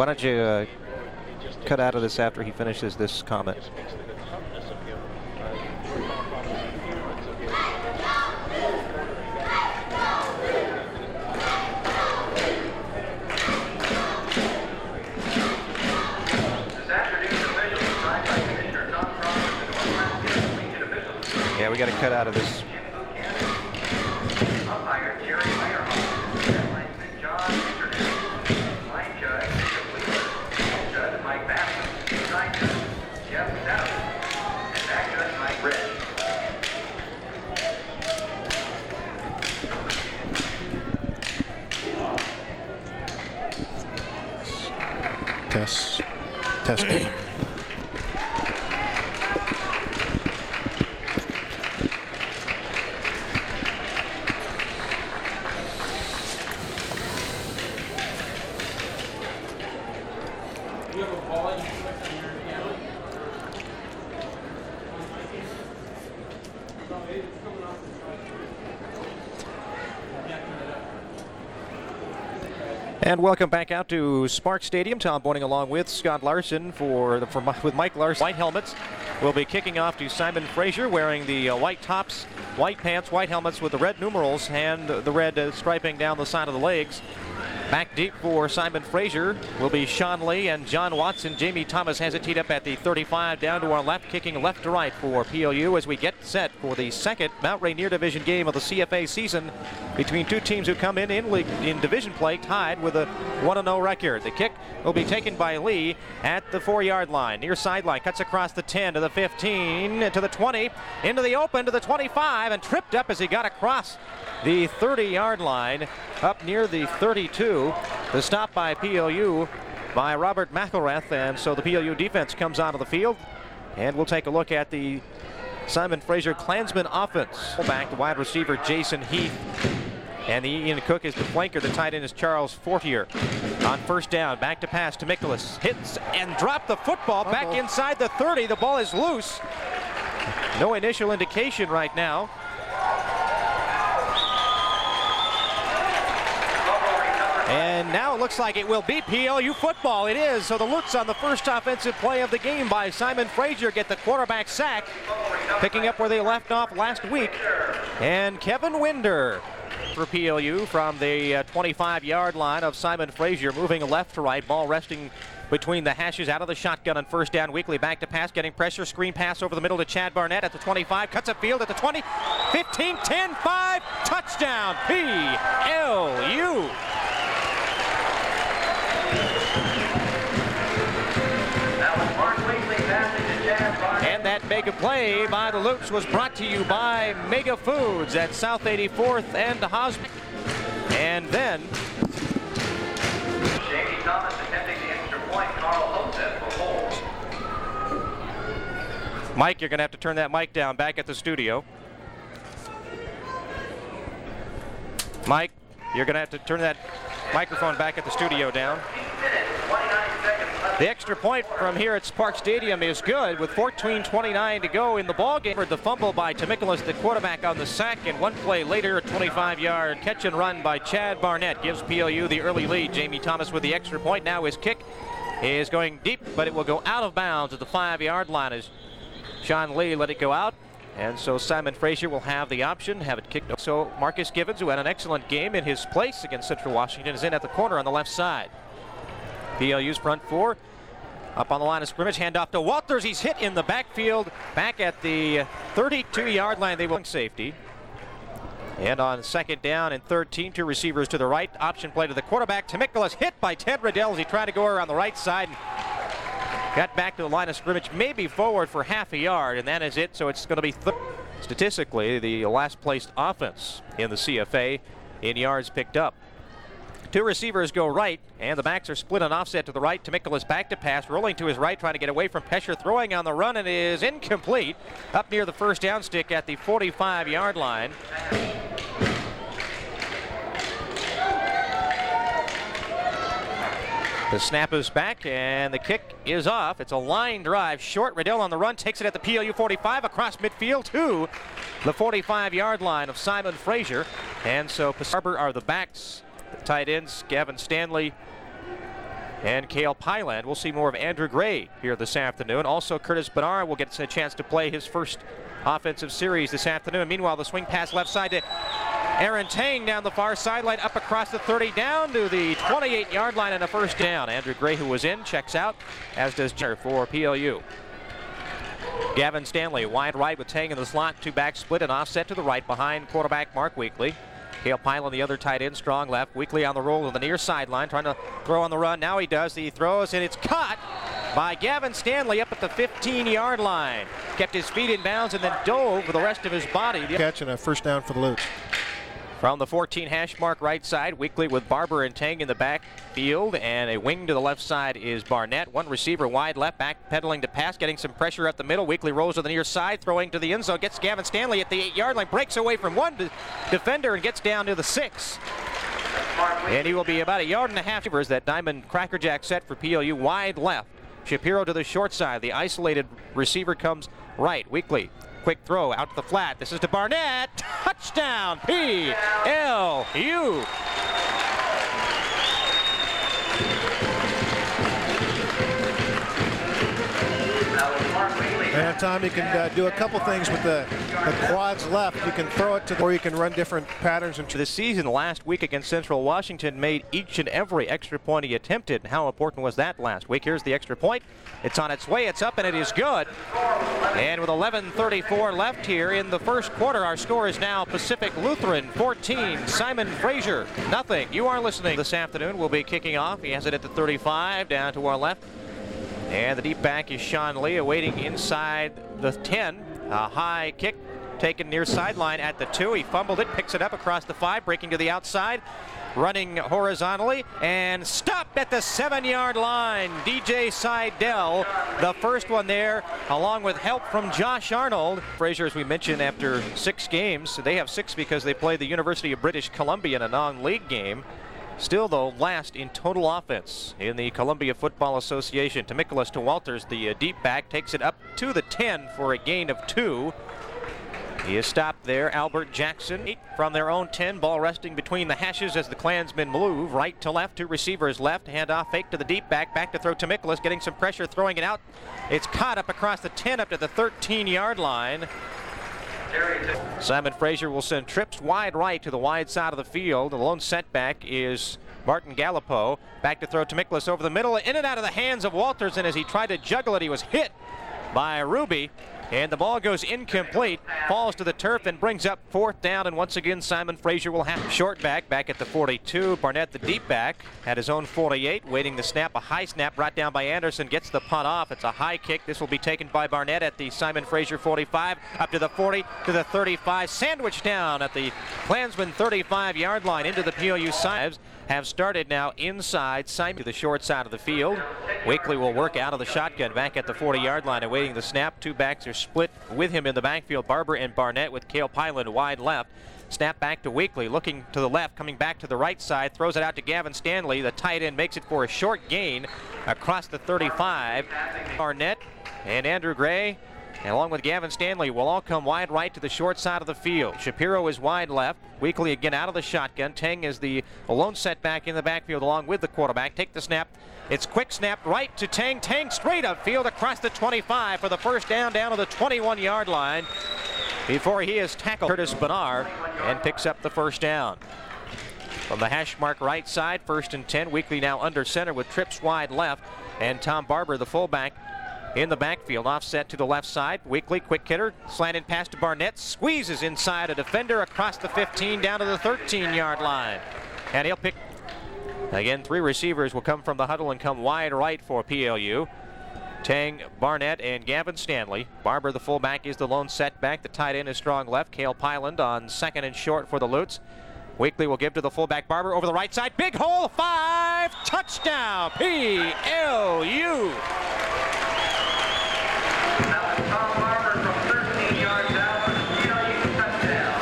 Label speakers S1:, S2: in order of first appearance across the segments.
S1: Why don't you cut out of this after he finishes this comment? Yeah, we got to cut out of this.
S2: Testing.
S1: And welcome back out to Spark Stadium. Tom Boyning along with Scott Larson with Mike Larson. White helmets will be kicking off to Simon Frasier wearing the white tops, white pants, white helmets with the red numerals and the red striping down the side of the legs. Back deep for Simon Frasier will be Sean Lee and John Watson. Jamie Thomas has it teed up at the 35 down to our left, kicking left to right for PLU as we get set for the second Mount Rainier Division game of the CFA season between two teams who come in division play tied with a 1-0 record. The kick will be taken by Lee at the 4-yard line. Near sideline, cuts across the 10 to the 15 to the 20, into the open to the 25, and tripped up as he got across the 30-yard line up near the 32. The stop by PLU by Robert McElrath, and so the PLU defense comes onto the field, and we'll take a look at the Simon Frasier Klansman offense. Back, the wide receiver Jason Heath, and the Ian Cook is the flanker. The tight end is Charles Fortier. On first down, back to pass to Nicholas, hits and dropped the football back inside the 30. The ball is loose. No initial indication right now. And now it looks like it will be PLU football. It is. So the Lutz on the first offensive play of the game by Simon Frasier get the quarterback sack, picking up where they left off last week. And Kevin Winder for PLU from the 25-yard line of Simon Frasier, moving left to right, ball resting between the hashes, out of the shotgun on first down. Weekly back to pass, getting pressure, screen pass over the middle to Chad Barnett at the 25, cuts upfield at the 20, 15, 10, 5, touchdown, PLU. And that mega play by the Loops was brought to you by Mega Foods at South 84th and Hosmer. And then
S3: Jamie Thomas attempting the extra point. Carl Hopstead for hold.
S1: Mike, you're going to have to turn that mic down back at the studio. Mike, you're going to have to turn that microphone back at the studio down. The extra point from here at Spark Stadium is good with 14:29 to go in the ballgame. The fumble by Tamicolis, the quarterback, on the sack, and one play later, a 25-yard catch and run by Chad Barnett gives PLU the early lead. Jamie Thomas with the extra point. Now his kick is going deep, but it will go out of bounds at the 5-yard line as Sean Lee let it go out. And so Simon Frasier will have the option, have it kicked. So Marcus Gibbons, who had an excellent game in his place against Central Washington, is in at the corner on the left side. PLU's front four up on the line of scrimmage, handoff to Walters. He's hit in the backfield, back at the 32-yard line. They will safety. And on second down and 13, two receivers to the right. Option play to the quarterback. Tamicolis hit by Ted Riddell as he tried to go around the right side. Got back to the line of scrimmage, maybe forward for half a yard, and that is it. So it's going to be statistically the last placed offense in the CFA in yards picked up. Two receivers go right, and the backs are split on offset to the right. Tamicolis back to pass, rolling to his right, trying to get away from Pesher, throwing on the run, and it is incomplete up near the first down stick at the 45-yard line. The snap is back, and the kick is off. It's a line drive, short. Riddell on the run, takes it at the PLU 45 across midfield to the 45-yard line of Simon Frasier. And so Harbor are the backs. The tight ends, Gavin Stanley and Cale Pyland. We'll see more of Andrew Gray here this afternoon. Also, Curtis Bernard will get a chance to play his first offensive series this afternoon. Meanwhile, the swing pass left side to Aaron Tang down the far sideline, up across the 30, down to the 28-yard line and a first down. Andrew Gray, who was in, checks out, as does Jenner for PLU. Gavin Stanley wide right with Tang in the slot, two-back split and offset to the right behind quarterback Mark Weekly. Cale Pyland, the other tight end, strong left. Weekly on the roll to the near sideline, trying to throw on the run. Now he does. He throws, and it's caught by Gavin Stanley up at the 15-yard line. Kept his feet in bounds and then dove with the rest of his body.
S2: Catch and a first down for the Lutes.
S1: From the 14 hash mark right side, Weekly with Barber and Tang in the backfield, and a wing to the left side is Barnett. One receiver wide left, back pedaling to pass, getting some pressure up the middle. Weekly rolls to the near side, throwing to the end zone, gets Gavin Stanley at the 8-yard line, breaks away from one defender and gets down to the 6. And he will be about 1.5 yards. That diamond crackerjack set for PLU wide left. Shapiro to the short side. The isolated receiver comes right. Weekly. Quick throw out to the flat. This is to Barnett. Touchdown, PLU.
S2: And Tom, you can do a couple things with the quads left. You can throw it or you can run different patterns.
S1: This season, last week against Central Washington, made each and every extra point he attempted. How important was that last week? Here's the extra point. It's on its way. It's up, and it is good. And with 11:34 left here in the first quarter, our score is now Pacific Lutheran 14, Simon Frasier nothing. You are listening this afternoon. We'll be kicking off. He has it at the 35, down to our left. And the deep back is Sean Lee, awaiting inside the 10. A high kick taken near sideline at the 2. He fumbled it, picks it up across the 5, breaking to the outside, running horizontally, and stopped at the 7-yard line. DJ Seidel, the first one there, along with help from Josh Arnold. Frasier, as we mentioned, after 6 games, they have 6 because they played the University of British Columbia in a non-league game. Still, though, last in total offense in the Columbia Football Association. To Nicholas to Walters, the deep back, takes it up to the 10 for a gain of 2. He is stopped there. Albert Jackson from their own 10. Ball resting between the hashes as the Klansmen move right to left. 2 receivers left. Handoff fake to the deep back. Back to throw to Nicholas, getting some pressure, throwing it out. It's caught up across the 10 up to the 13-yard line. Simon Frasier will send trips wide right to the wide side of the field. The lone setback is Martin Gallipo. Back to throw to Nicholas over the middle, in and out of the hands of Walters, and as he tried to juggle it, he was hit by Ruby. And the ball goes incomplete, falls to the turf, and brings up 4th down. And once again, Simon Frasier will have short back at the 42. Barnett, the deep back, at his own 48, waiting the snap. A high snap brought down by Anderson, gets the punt off. It's a high kick. This will be taken by Barnett at the Simon Frasier 45, up to the 40, to the 35. Sandwiched down at the Klansman 35-yard line into the PLU sides. Have started now inside Simon to the short side of the field. Weekly will work out of the shotgun back at the 40-yard line, awaiting the snap. 2 backs are split with him in the backfield. Barber and Barnett with Cale Pyland wide left. Snap back to Weekly, looking to the left, coming back to the right side, throws it out to Gavin Stanley. The tight end makes it for a short gain across the 35. Barnett and Andrew Gray, and along with Gavin Stanley, will all come wide right to the short side of the field. Shapiro is wide left. Weekly again out of the shotgun. Tang is the lone setback in the backfield along with the quarterback. Take the snap. It's quick snap right to Tang. Tang straight upfield across the 25 for the first down to the 21-yard line before he is tackled. Curtis Bernard and picks up the first down. From the hash mark right side, 1st and 10. Weekly now under center with trips wide left. And Tom Barber, the fullback, in the backfield, offset to the left side. Weekly, quick hitter, slanted pass to Barnett, squeezes inside a defender across the 15 down to the 13-yard line. And he'll pick, again, 3 receivers will come from the huddle and come wide right for PLU. Tang, Barnett, and Gavin Stanley. Barber, the fullback, is the lone setback. The tight end is strong left. Cale Pyland on 2nd and short for the Lutes. Weekly will give to the fullback Barber over the right side. Big hole, 5, touchdown, PLU.
S3: Tom Barber from 13 yards out for the PLU touchdown.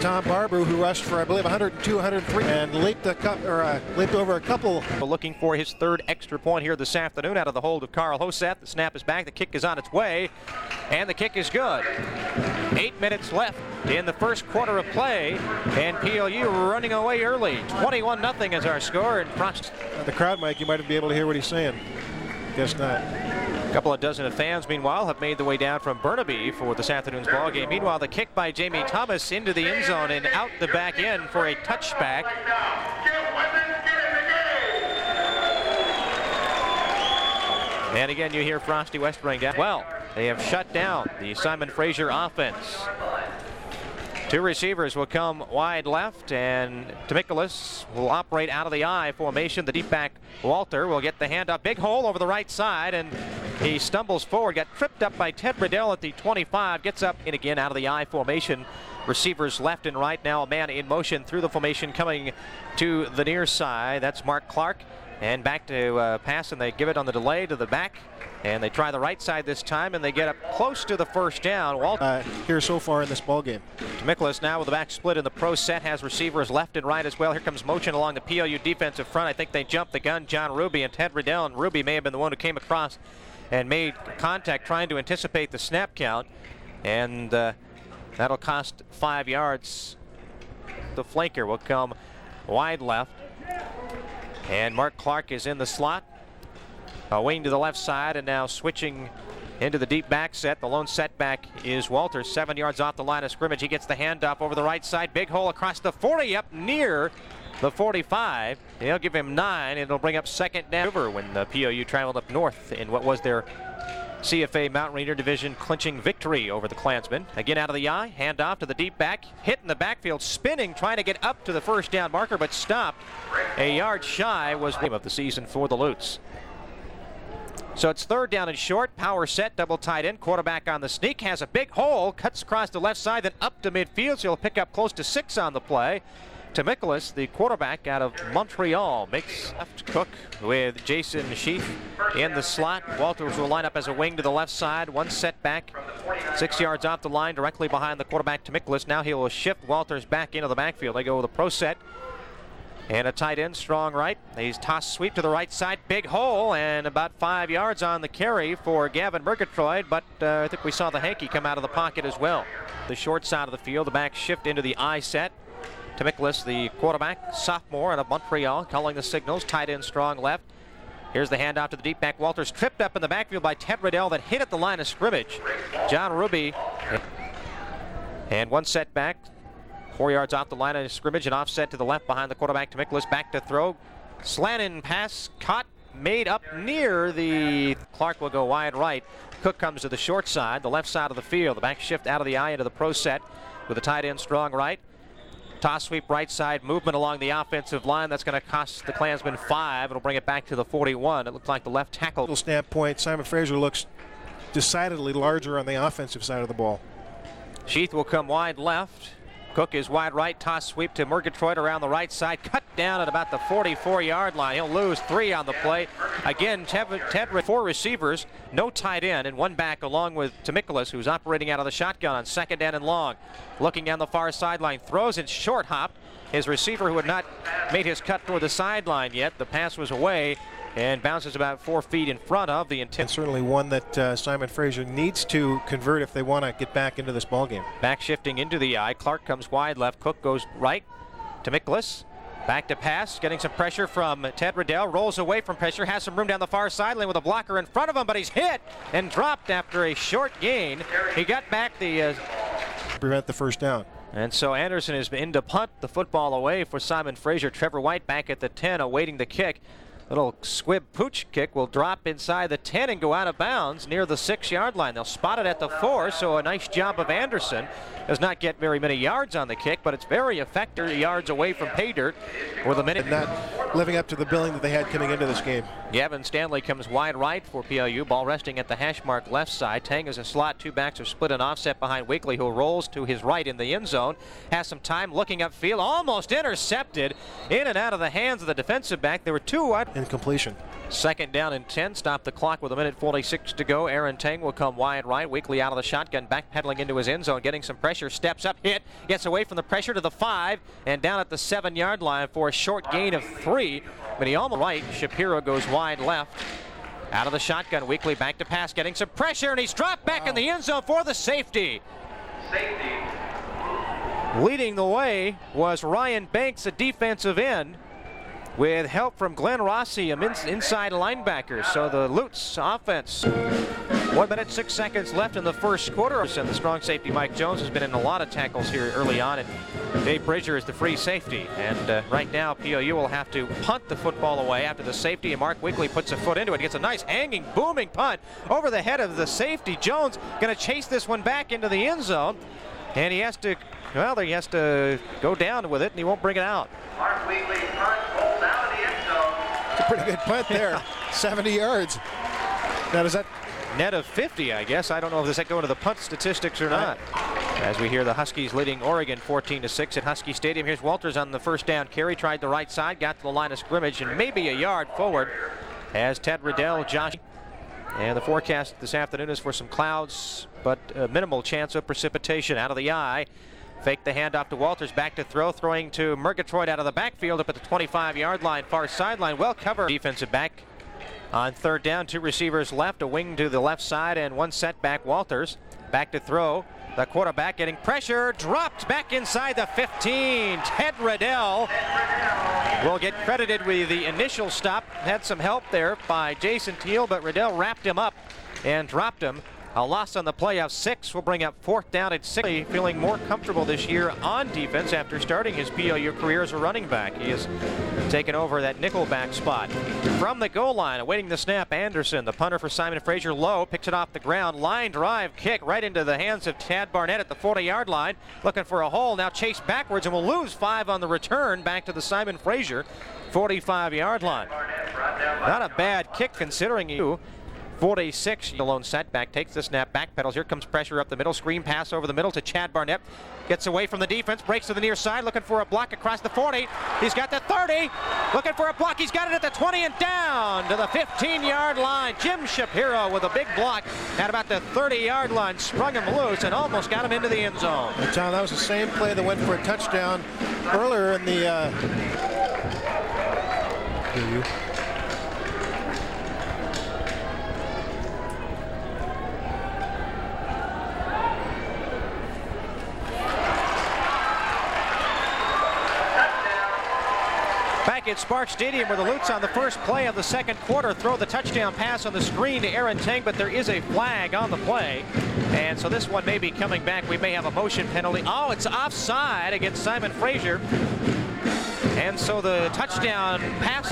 S2: Tom Tom Barber, who rushed for, I believe, 102, 103, and leaped over a couple.
S1: Looking for his third extra point here this afternoon out of the hold of Carl Hoseth. The snap is back, the kick is on its way, and the kick is good. 8 minutes left in the first quarter of play, and PLU running away early. 21-0 is our score. And
S2: the crowd, Mike, you might be able to hear what he's saying. Guess not.
S1: A couple of dozen of fans, meanwhile, have made the way down from Burnaby for this afternoon's ball game. Meanwhile, the kick by Jamie Thomas into the end zone and out the back end for a touchback. And again, you hear Frosty Westring down. Well, they have shut down the Simon Fraser offense. Two receivers will come wide left, and Tamicolis will operate out of the I formation. The deep back, Walter, will get the handoff. Big hole over the right side, and he stumbles forward. Got tripped up by Ted Riddell at the 25. Gets up and again out of the I formation. Receivers left and right. Now a man in motion through the formation coming to the near side. That's Mark Clark. And back to pass, and they give it on the delay to the back. And they try the right side this time, and they get up close to the first down.
S2: Here so far in this ball game.
S1: Tamicolis now with the back split in the pro set, has receivers left and right as well. Here comes motion along the PLU defensive front. I think they jumped the gun. John Ruby and Ted Riddell, and Ruby may have been the one who came across and made contact trying to anticipate the snap count. And that'll cost 5 yards. The flanker will come wide left. And Mark Clark is in the slot. Wing to the left side, and now switching into the deep back set. The lone setback is Walter, 7 yards off the line of scrimmage. He gets the handoff over the right side. Big hole across the 40, up near the 45. They'll give him 9. It'll bring up second down when the PLU traveled up north in what was their CFA Mountain Rainier Division clinching victory over the Klansmen. Again out of the eye, handoff to the deep back, hit in the backfield, spinning, trying to get up to the first down marker, but stopped a yard shy. Was game of the season for the Lutes. So it's third down and short, power set, double tight end, quarterback on the sneak, has a big hole, cuts across the left side, then up to midfield, so he'll pick up close to 6 on the play. Tamicolis, the quarterback out of Montreal, makes left. Cook with Jason Sheath in the slot. Walters will line up as a wing to the left side. One setback, 6 yards off the line, directly behind the quarterback Tamicolis. Now he will shift Walters back into the backfield. They go with a pro set. And a tight end, strong right. He's tossed sweep to the right side, big hole, and about 5 yards on the carry for Gavin Murgatroyd, but I think we saw the hanky come out of the pocket as well. The short side of the field, the back shift into the I set. Tamicolis, the quarterback, sophomore out of Montreal, calling the signals, tight end, strong left. Here's the handoff to the deep back. Walters tripped up in the backfield by Ted Riddell that hit at the line of scrimmage. John Ruby, and one setback. 4 yards off the line of scrimmage and offset to the left behind the quarterback. Tamicolis back to throw. Slanted pass caught, made up near the... Clark will go wide right. Cook comes to the short side, the left side of the field. The back shift out of the eye into the pro set with a tight end, strong right. Toss sweep right side, movement along the offensive line. That's going to cost the Klansmen 5. It'll bring it back to the 41. It looks like the left tackle.
S2: Standpoint, Simon Fraser looks decidedly larger on the offensive side of the ball.
S1: Sheath will come wide left. Cook is wide right, toss sweep to Murgatroyd around the right side, cut down at about the 44-yard line. He'll lose 3 on the play. Again, Ted 4 receivers, no tight end, and one back along with Tamicolis, who's operating out of the shotgun on second down and long. Looking down the far sideline, throws it short hop. His receiver, who had not made his cut toward the sideline yet, the pass was away and bounces about 4 feet in front of the intent.
S2: And certainly one that Simon Fraser needs to convert if they want to get back into this ball game.
S1: Back shifting into the eye. Clark comes wide left. Cook goes right. Tamicolis back to pass, getting some pressure from Ted Riddell. Rolls away from pressure, has some room down the far sideline with a blocker in front of him, but he's hit and dropped after a short gain. He got back the...
S2: prevent the first down.
S1: And so Anderson is in to punt the football away for Simon Fraser. Trevor White back at the 10 awaiting the kick. Little squib pooch kick will drop inside the 10 and go out of bounds near the 6-yard line. They'll spot it at the 4, so a nice job of Anderson. Does not get very many yards on the kick, but it's very effective. Yards away from pay dirt with a minute.
S2: And not living up to the billing that they had coming into this game.
S1: Gavin Stanley comes wide right for PLU. Ball resting at the hash mark left side. Tang is a slot. 2 backs are split and offset behind Wakely, who rolls to his right in the end zone. Has some time looking upfield. Almost intercepted in and out of the hands of the defensive back. There were 2
S2: Incompletion.
S1: Second down and 10. Stop the clock with 1:46 to go. Aaron Tang will come wide right. Weekly out of the shotgun, backpedaling into his end zone, getting some pressure. Steps up, hit, gets away from the pressure to the 5, and down at the 7-yard line for a short gain of 3. But he almost right. Shapiro goes wide left. Out of the shotgun, Weekly back to pass, getting some pressure, and he's dropped back in the end zone for the safety. Leading the way was Ryan Banks, a defensive end, with help from Glenn Rossi, an inside linebacker. So the Lutz offense. 1 minute, 6 seconds left in the first quarter. And the strong safety Mike Jones has been in a lot of tackles here early on, and Dave Bridger is the free safety. And right now, PLU will have to punt the football away after the safety, and Mark Weekly puts a foot into it. Gets a nice hanging, booming punt over the head of the safety. Jones going to chase this one back into the end zone, and he has to, well, he has to go down with it, and he won't bring it out.
S3: Mark Weekly's punt rolls out of the end zone.
S2: It's a pretty good punt there. 70 yards. Now, does that
S1: net of 50, I guess. I don't know if that go into the punt statistics or not. As we hear the Huskies leading Oregon 14-6 at Husky Stadium. Here's Walters on the first down carry. Tried the right side, got to the line of scrimmage, and maybe a yard forward as Ted Riddell, Josh. And the forecast this afternoon is for some clouds, but a minimal chance of precipitation. Out of the eye. Fake the handoff to Walters, back to throw, throwing to Murgatroyd out of the backfield up at the 25-yard line, far sideline, well covered. Defensive back on third down, 2 receivers left, a wing to the left side, and 1 setback. Walters back to throw. The quarterback getting pressure, dropped back inside the 15. Ted Riddell will get credited with the initial stop. Had some help there by Jason Teal, but Riddell wrapped him up and dropped him. A loss on the play of 6 will bring up 4th down at 6. Feeling more comfortable this year on defense after starting his PLU career as a running back. He has taken over that nickelback spot. From the goal line, awaiting the snap, Anderson, the punter for Simon Fraser, low, picks it off the ground. Line drive kick right into the hands of Tad Barnett at the 40-yard line. Looking for a hole, now chased backwards and will lose 5 on the return back to the Simon Fraser 45-yard line. Not a bad kick considering you. 46, the lone setback, takes the snap, backpedals. Here comes pressure up the middle, screen pass over the middle to Chad Barnett. Gets away from the defense, breaks to the near side, looking for a block across the 40. He's got the 30, looking for a block. He's got it at the 20 and down to the 15-yard line. Jim Shapiro with a big block at about the 30-yard line, sprung him loose and almost got him into the end zone.
S2: And John, that was the same play that went for a touchdown earlier in the
S1: Back at Sparks Stadium, where the Lutz on the first play of the second quarter throw the touchdown pass on the screen to Aaron Tang, but there is a flag on the play. And so this one may be coming back. We may have a motion penalty. Oh, it's offside against Simon Fraser. And so the touchdown pass.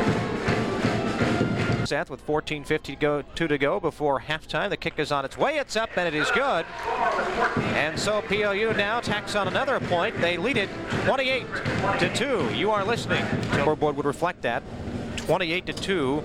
S1: With 14:52 to go before halftime. The kick is on its way. It's up, and it is good. And so PLU now tacks on another point. They lead it 28-2. You are listening. The scoreboard would reflect that. 28-2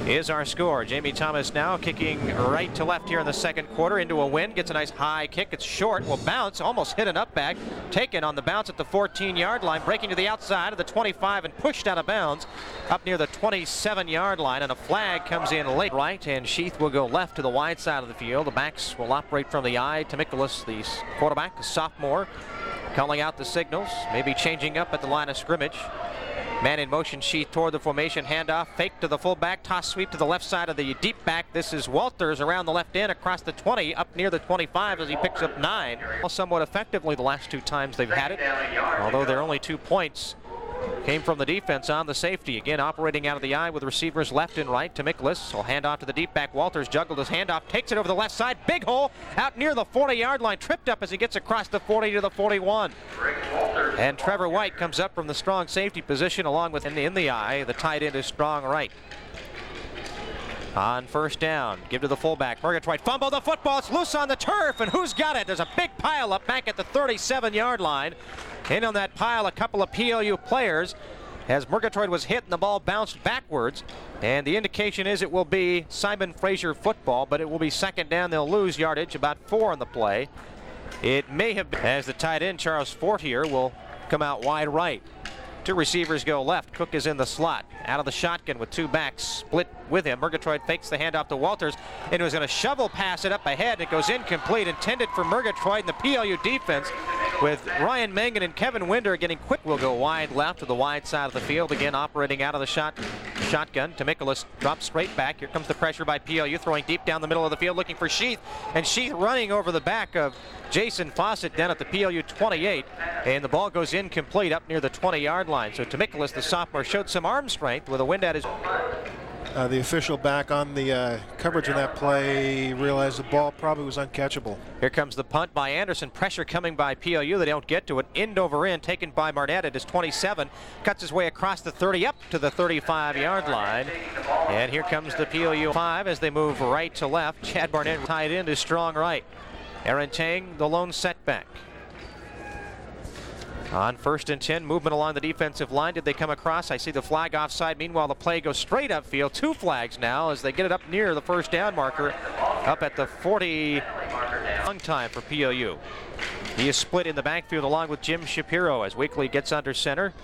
S1: is our score. Jamie Thomas now kicking right to left here in the second quarter into a win. Gets a nice high kick. It's short. Will bounce. Almost hit an up back. Taken on the bounce at the 14-yard line. Breaking to the outside of the 25 and pushed out of bounds up near the 27-yard line. And a flag comes in late right. And Sheath will go left to the wide side of the field. The backs will operate from the eye. Tamicolis, the quarterback, the sophomore, calling out the signals. Maybe changing up at the line of scrimmage. Man in motion, Sheath toward the formation, handoff, fake to the fullback, toss sweep to the left side of the deep back. This is Walters around the left end, across the 20, up near the 25 as he picks up 9. Somewhat effectively the last 2 times they've had it, although their only 2 points came from the defense on the safety. Again, operating out of the eye with receivers left and right. Tamicolis will hand off to the deep back. Walters juggled his handoff, takes it over the left side. Big hole out near the 40-yard line. Tripped up as he gets across the 40 to the 41. And Trevor White comes up from the strong safety position along with in the eye. The tight end is strong right. On first down, give to the fullback. Murgatroyd fumble the football. It's loose on the turf, and who's got it? There's a big pile up back at the 37-yard line. In on that pile, a couple of PLU players as Murgatroyd was hit and the ball bounced backwards. And the indication is it will be Simon Fraser football, but it will be second down. They'll lose yardage, about 4 on the play. It may have been, as the tight end, Charles Fortier, will come out wide right. Two receivers go left. Cook is in the slot. Out of the shotgun with two backs split with him. Murgatroyd fakes the handoff to Walters and was going to shovel pass it up ahead. It goes incomplete, intended for Murgatroyd, and the PLU defense with Ryan Mangan and Kevin Winder getting quick will go wide left to the wide side of the field. Again, operating out of the shotgun. Temikulis drops straight back. Here comes the pressure by PLU, throwing deep down the middle of the field, looking for Sheath. And Sheath running over the back of Jason Fawcett down at the PLU 28. And the ball goes incomplete up near the 20-yard line. So Temikulis, the sophomore, showed some arm strength with a wind at his...
S2: The official back on the coverage of that play realized the ball probably was uncatchable.
S1: Here comes the punt by Anderson. Pressure coming by PLU. They don't get to it. End over end, taken by Barnett at his 27. Cuts his way across the 30 up to the 35-yard line. And here comes the PLU 5 as they move right to left. Chad Barnett tied into strong right. Aaron Tang, the lone setback. On 1st and 10, movement along the defensive line. Did they come across? I see the flag offside. Meanwhile, the play goes straight upfield. Two flags now as they get it up near the first down marker, up at the 40. Long time for PLU. He is split in the backfield along with Jim Shapiro as Weekly gets under center.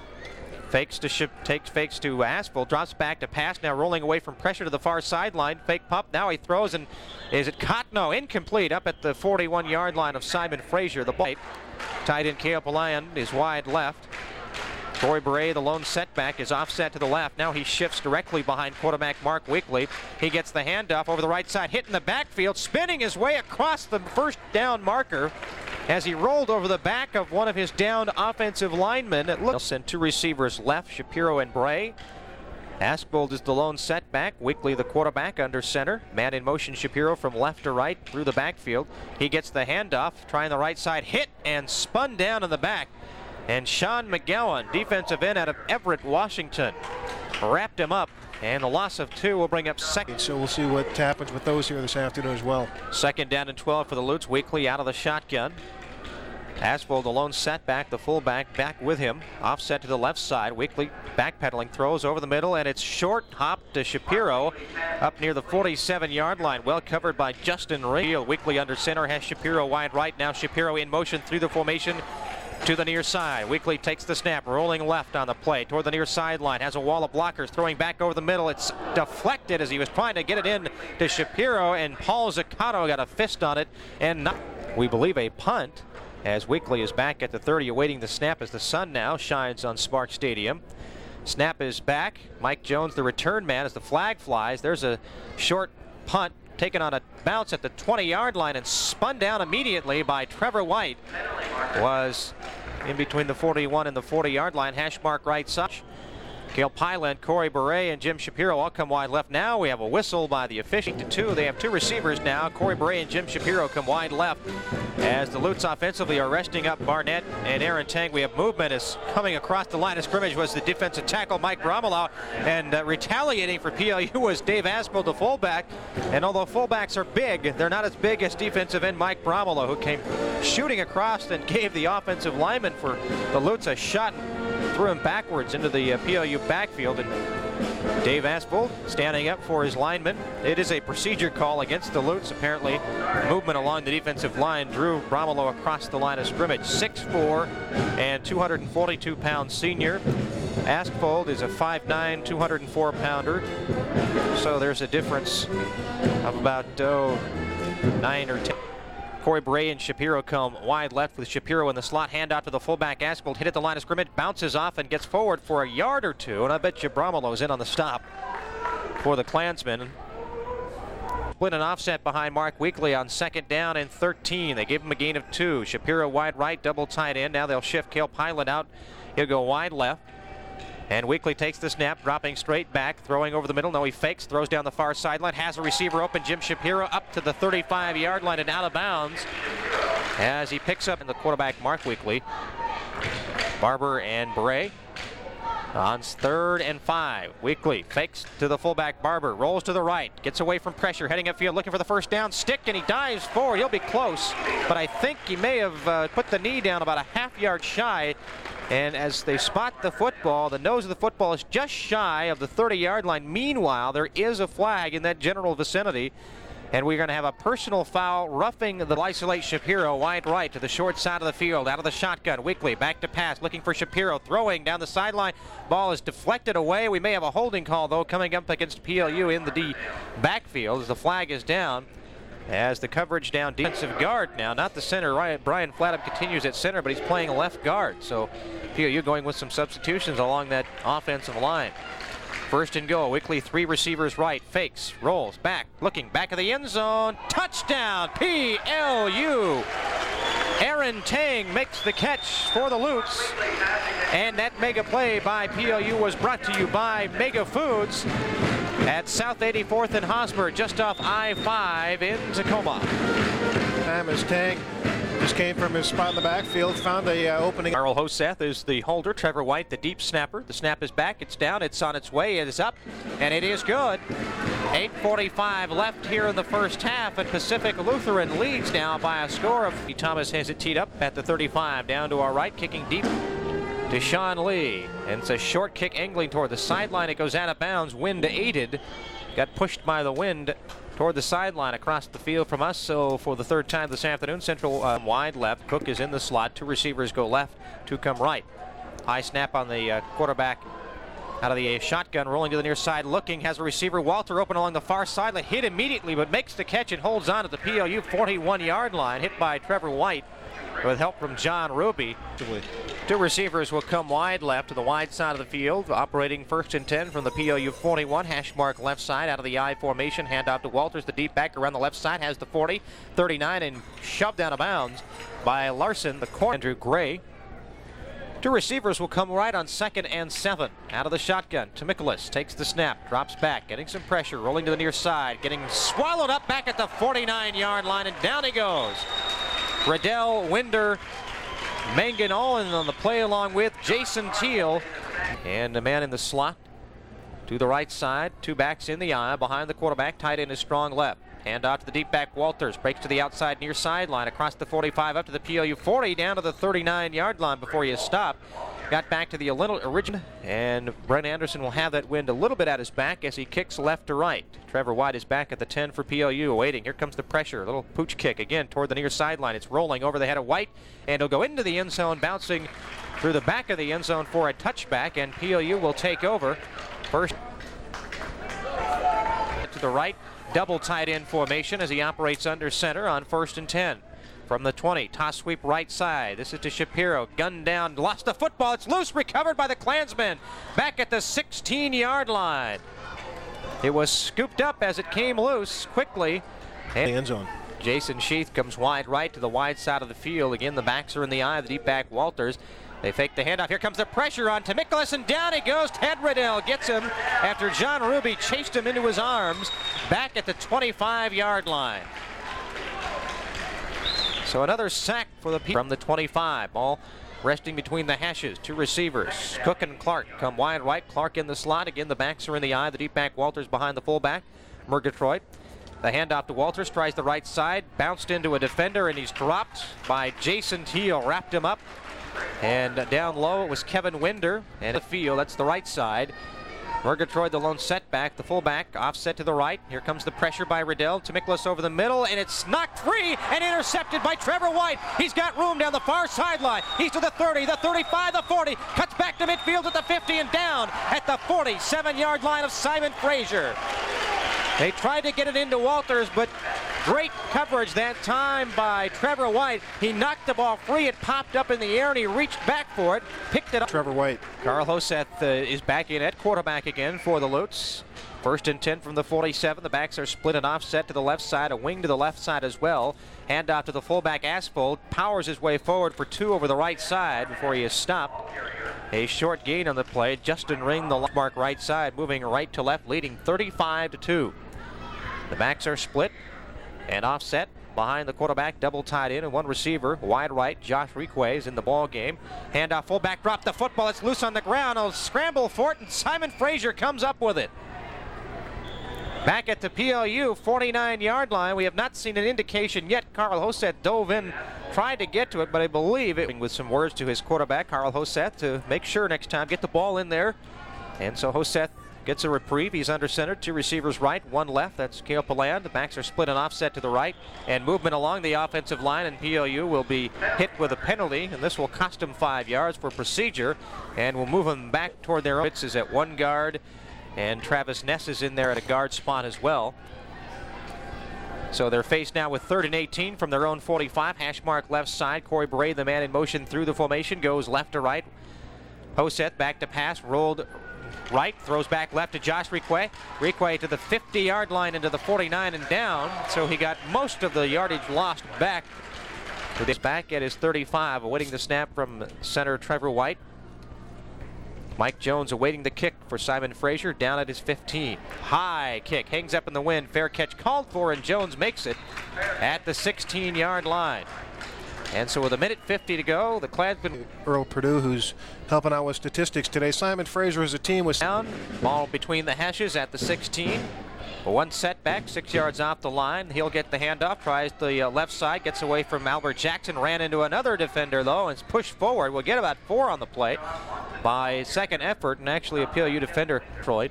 S1: Fakes to Aspel, drops back to pass, now rolling away from pressure to the far sideline. Fake pump, now he throws, and is it caught? No, incomplete up at the 41-yard line of Simon Frasier. The ball. Tight end Cale Palayan is wide left. Corey Beret, the lone setback, is offset to the left. Now he shifts directly behind quarterback Mark Weekly. He gets the handoff over the right side, hitting the backfield, spinning his way across the first down marker as he rolled over the back of one of his downed offensive linemen. It looks and two receivers left, Shapiro and Bray. Aspel is the lone setback. Weekly, the quarterback, under center. Man in motion, Shapiro from left to right through the backfield. He gets the handoff, trying the right side, hit and spun down in the back. And Sean McGowan, defensive end out of Everett, Washington, wrapped him up. And a loss of 2 will bring up second.
S2: So we'll see what happens with those here this afternoon as well.
S1: Second down and 12 for the Lutes. Weekly out of the shotgun. Aspel, the lone setback, the fullback, back with him. Offset to the left side. Weekly backpedaling, throws over the middle, and it's short hop to Shapiro up near the 47-yard line. Well covered by Justin Ray. Weekly under center, has Shapiro wide right. Now Shapiro in motion through the formation to the near side. Weekly takes the snap, rolling left on the play toward the near sideline. Has a wall of blockers, throwing back over the middle. It's deflected as he was trying to get it in to Shapiro, and Paul Zaccato got a fist on it, and not, we believe, a punt. As Weekly is back at the 30, awaiting the snap as the sun now shines on Spark Stadium. Snap is back. Mike Jones, the return man, as the flag flies. There's a short punt taken on a bounce at the 20-yard line and spun down immediately by Trevor White. Was in between the 41 and the 40-yard line, hash mark right side. Cale Pyland, Corey Beret, and Jim Shapiro all come wide left. Now we have a whistle by the official to 2. They have two receivers now. Corey Beret and Jim Shapiro come wide left as the Lutes offensively are resting up Barnett and Aaron Tang. We have movement is coming across the line of scrimmage was the defensive tackle Mike Romelau, and retaliating for PLU was Dave Aspel, the fullback. And although fullbacks are big, they're not as big as defensive end Mike Romelau, who came shooting across and gave the offensive lineman for the Lutes a shot and threw him backwards into the PLU backfield. And Dave Aspel standing up for his lineman. It is a procedure call against the Lutes. Apparently movement along the defensive line drew Romulo across the line of scrimmage. 6'4" and 242-pound senior. Aspel is a 5'9", 204-pounder. So there's a difference of about 9 or 10. Corey Bray and Shapiro come wide left with Shapiro in the slot. Handout to the fullback. Aspel hit at the line of scrimmage, bounces off and gets forward for a yard or two. And I bet you Bromelo's in on the stop for the Klansmen. Split an offset behind Mark Weekly on 2nd down and 13. They gave him a gain of 2. Shapiro wide right, double tight end. Now they'll shift Cale Pyland out. He'll go wide left. And Weekly takes the snap, dropping straight back, throwing over the middle. No, he fakes, throws down the far sideline, has a receiver open. Jim Shapiro up to the 35-yard line and out of bounds as he picks up in the quarterback Mark Weekly. Barber and Bray on 3rd and 5. Weekly fakes to the fullback Barber, rolls to the right, gets away from pressure, heading upfield, looking for the first down stick, and he dives forward. He'll be close, but I think he may have put the knee down about a half-yard shy. And as they spot the football, the nose of the football is just shy of the 30-yard line. Meanwhile, there is a flag in that general vicinity And we're going to have a personal foul roughing the isolate Shapiro wide right to the short side of the field. Out of the shotgun, Weekly back to pass, looking for Shapiro, throwing down the sideline. Ball is deflected away. We may have a holding call, though, coming up against PLU in the D backfield as the flag is down. As the coverage down, defensive guard now, not the center. Brian Flatham continues at center, but he's playing left guard. So PLU going with some substitutions along that offensive line. First and goal, Weekly, 3 receivers right, fakes, rolls, back, looking, back of the end zone, touchdown, PLU! Aaron Tang makes the catch for the Lutes, and that mega play by PLU was brought to you by Mega Foods at South 84th and Hosmer, just off I-5 in Tacoma.
S2: Time as Tang just came from his spot in the backfield, found a opening.
S1: Carl Hoseth is the holder, Trevor White the deep snapper. The snap is back, it's down, it's on its way, it is up, and it is good. 8:45 left here in the first half, and Pacific Lutheran leads now by a score of... Thomas has it teed up at the 35, down to our right, kicking deep to Sean Lee. And it's a short kick angling toward the sideline. It goes out of bounds, wind aided. Got pushed by the wind toward the sideline across the field from us. So for the third time this afternoon, Central wide left. Cook is in the slot. 2 receivers go left, 2 come right. High snap on the quarterback out of the shotgun, rolling to the near side, looking, has a receiver, Walter, open along the far sideline, hit immediately, but makes the catch and holds on at the PLU 41-yard line, hit by Trevor White with help from John Ruby. 2 receivers will come wide left to the wide side of the field, operating first and 10 from the PLU 41, hash mark left side out of the I formation, handoff to Walters, the deep back around the left side, has the 40, 39, and shoved out of bounds by Larson, the corner. Andrew Gray. 2 receivers will come right on 2nd and 7. Out of the shotgun, Tamichalis takes the snap, drops back, getting some pressure, rolling to the near side, getting swallowed up back at the 49-yard line, and down he goes. Riddell, Winder, Mangan all in on the play along with Jason Teal. And the man in the slot to the right side, 2 backs in the eye behind the quarterback, tight end is strong left. Hand off to the deep back, Walters breaks to the outside near sideline, across the 45 up to the PLU 40, down to the 39-yard line before you stop. Got back to the original, and Brent Anderson will have that wind a little bit at his back as he kicks left to right. Trevor White is back at the 10 for PLU, waiting. Here comes the pressure, a little pooch kick again toward the near sideline. It's rolling over the head of White, and he'll go into the end zone, bouncing through the back of the end zone for a touchback, and PLU will take over. First to the right, double tight end formation as he operates under center on 1st and 10. From the 20, toss sweep right side. This is to Shapiro, gunned down, lost the football. It's loose, recovered by the Klansmen. Back at the 16-yard line. It was scooped up as it came loose quickly.
S2: And the end zone.
S1: Jason Sheath comes wide right to the wide side of the field. Again, the backs are in the eye of the deep back Walters. They fake the handoff. Here comes the pressure on Tamichalis, and down he goes. Ted Riddell gets him after John Ruby chased him into his arms. Back at the 25-yard line. So another sack for the from the 25. Ball resting between the hashes. 2 receivers. Cook and Clark come wide right. Clark in the slot. Again, the backs are in the eye. The deep back Walters behind the fullback. Murgatroyd. The handoff to Walters. Tries the right side. Bounced into a defender, and he's dropped by Jason Teal. Wrapped him up. And down low it was Kevin Winder. And the field, that's the right side. Murgatroyd, the lone setback, the fullback, offset to the right. Here comes the pressure by Riddell. Tamichalis over the middle, and it's knocked free and intercepted by Trevor White. He's got room down the far sideline. He's to the 30, the 35, the 40. Cuts back to midfield at the 50 and down at the 47-yard line of Simon Frazier. They tried to get it into Walters, but great coverage that time by Trevor White. He knocked the ball free. It popped up in the air, and he reached back for it, picked it up.
S2: Trevor White.
S1: Carl Hoseth is back in at quarterback again for the Lutes. 1st and 10 from the 47. The backs are split and offset to the left side, a wing to the left side as well. Handoff to the fullback Asfold. Powers his way forward for 2 over the right side before he is stopped. A short gain on the play. Justin Ring, the mark right side, moving right to left, leading 35-2. The backs are split and offset behind the quarterback, double tied in, and 1 receiver wide right. Josh Requay is in the ball game. Handoff, fullback, drop the football. It's loose on the ground. He'll scramble for it, and Simon Frazier comes up with it. Back at the PLU 49-yard line, we have not seen an indication yet. Carl Hoseth dove in, tried to get to it, but I believe it with some words to his quarterback, Carl Hoseth, to make sure next time get the ball in there. And so Hoseth gets a reprieve. He's under center. Two receivers right, one left. That's Cale Paland. The backs are split and offset to the right. And movement along the offensive line, and PLU will be hit with a penalty, and this will cost him 5 yards for procedure, and will move him back toward their own. Fitz is at one guard, and Travis Ness is in there at a guard spot as well. So they're faced now with 3rd and 18 from their own 45. Hash mark left side. Corey Bray, the man in motion through the formation, goes left to right. Hoseth back to pass, rolled right, throws back left to Josh Requay. Requay to the 50-yard line into the 49 and down. So he got most of the yardage lost back. With his back at his 35, awaiting the snap from center Trevor White. Mike Jones awaiting the kick for Simon Frazier down at his 15. High kick, hangs up in the wind. Fair catch called for, and Jones makes it at the 16-yard line. And so with 1:50 to go, the Klansmen.
S2: Earl Purdue, who's helping out with statistics today. Simon Frazier as a team was
S1: down. Ball between the hashes at the 16. One setback, 6 yards off the line. He'll get the handoff, tries the left side, gets away from Albert Jackson, ran into another defender though, and is pushed forward. We'll get about 4 on the play by second effort, and actually a PLU defender, Troy.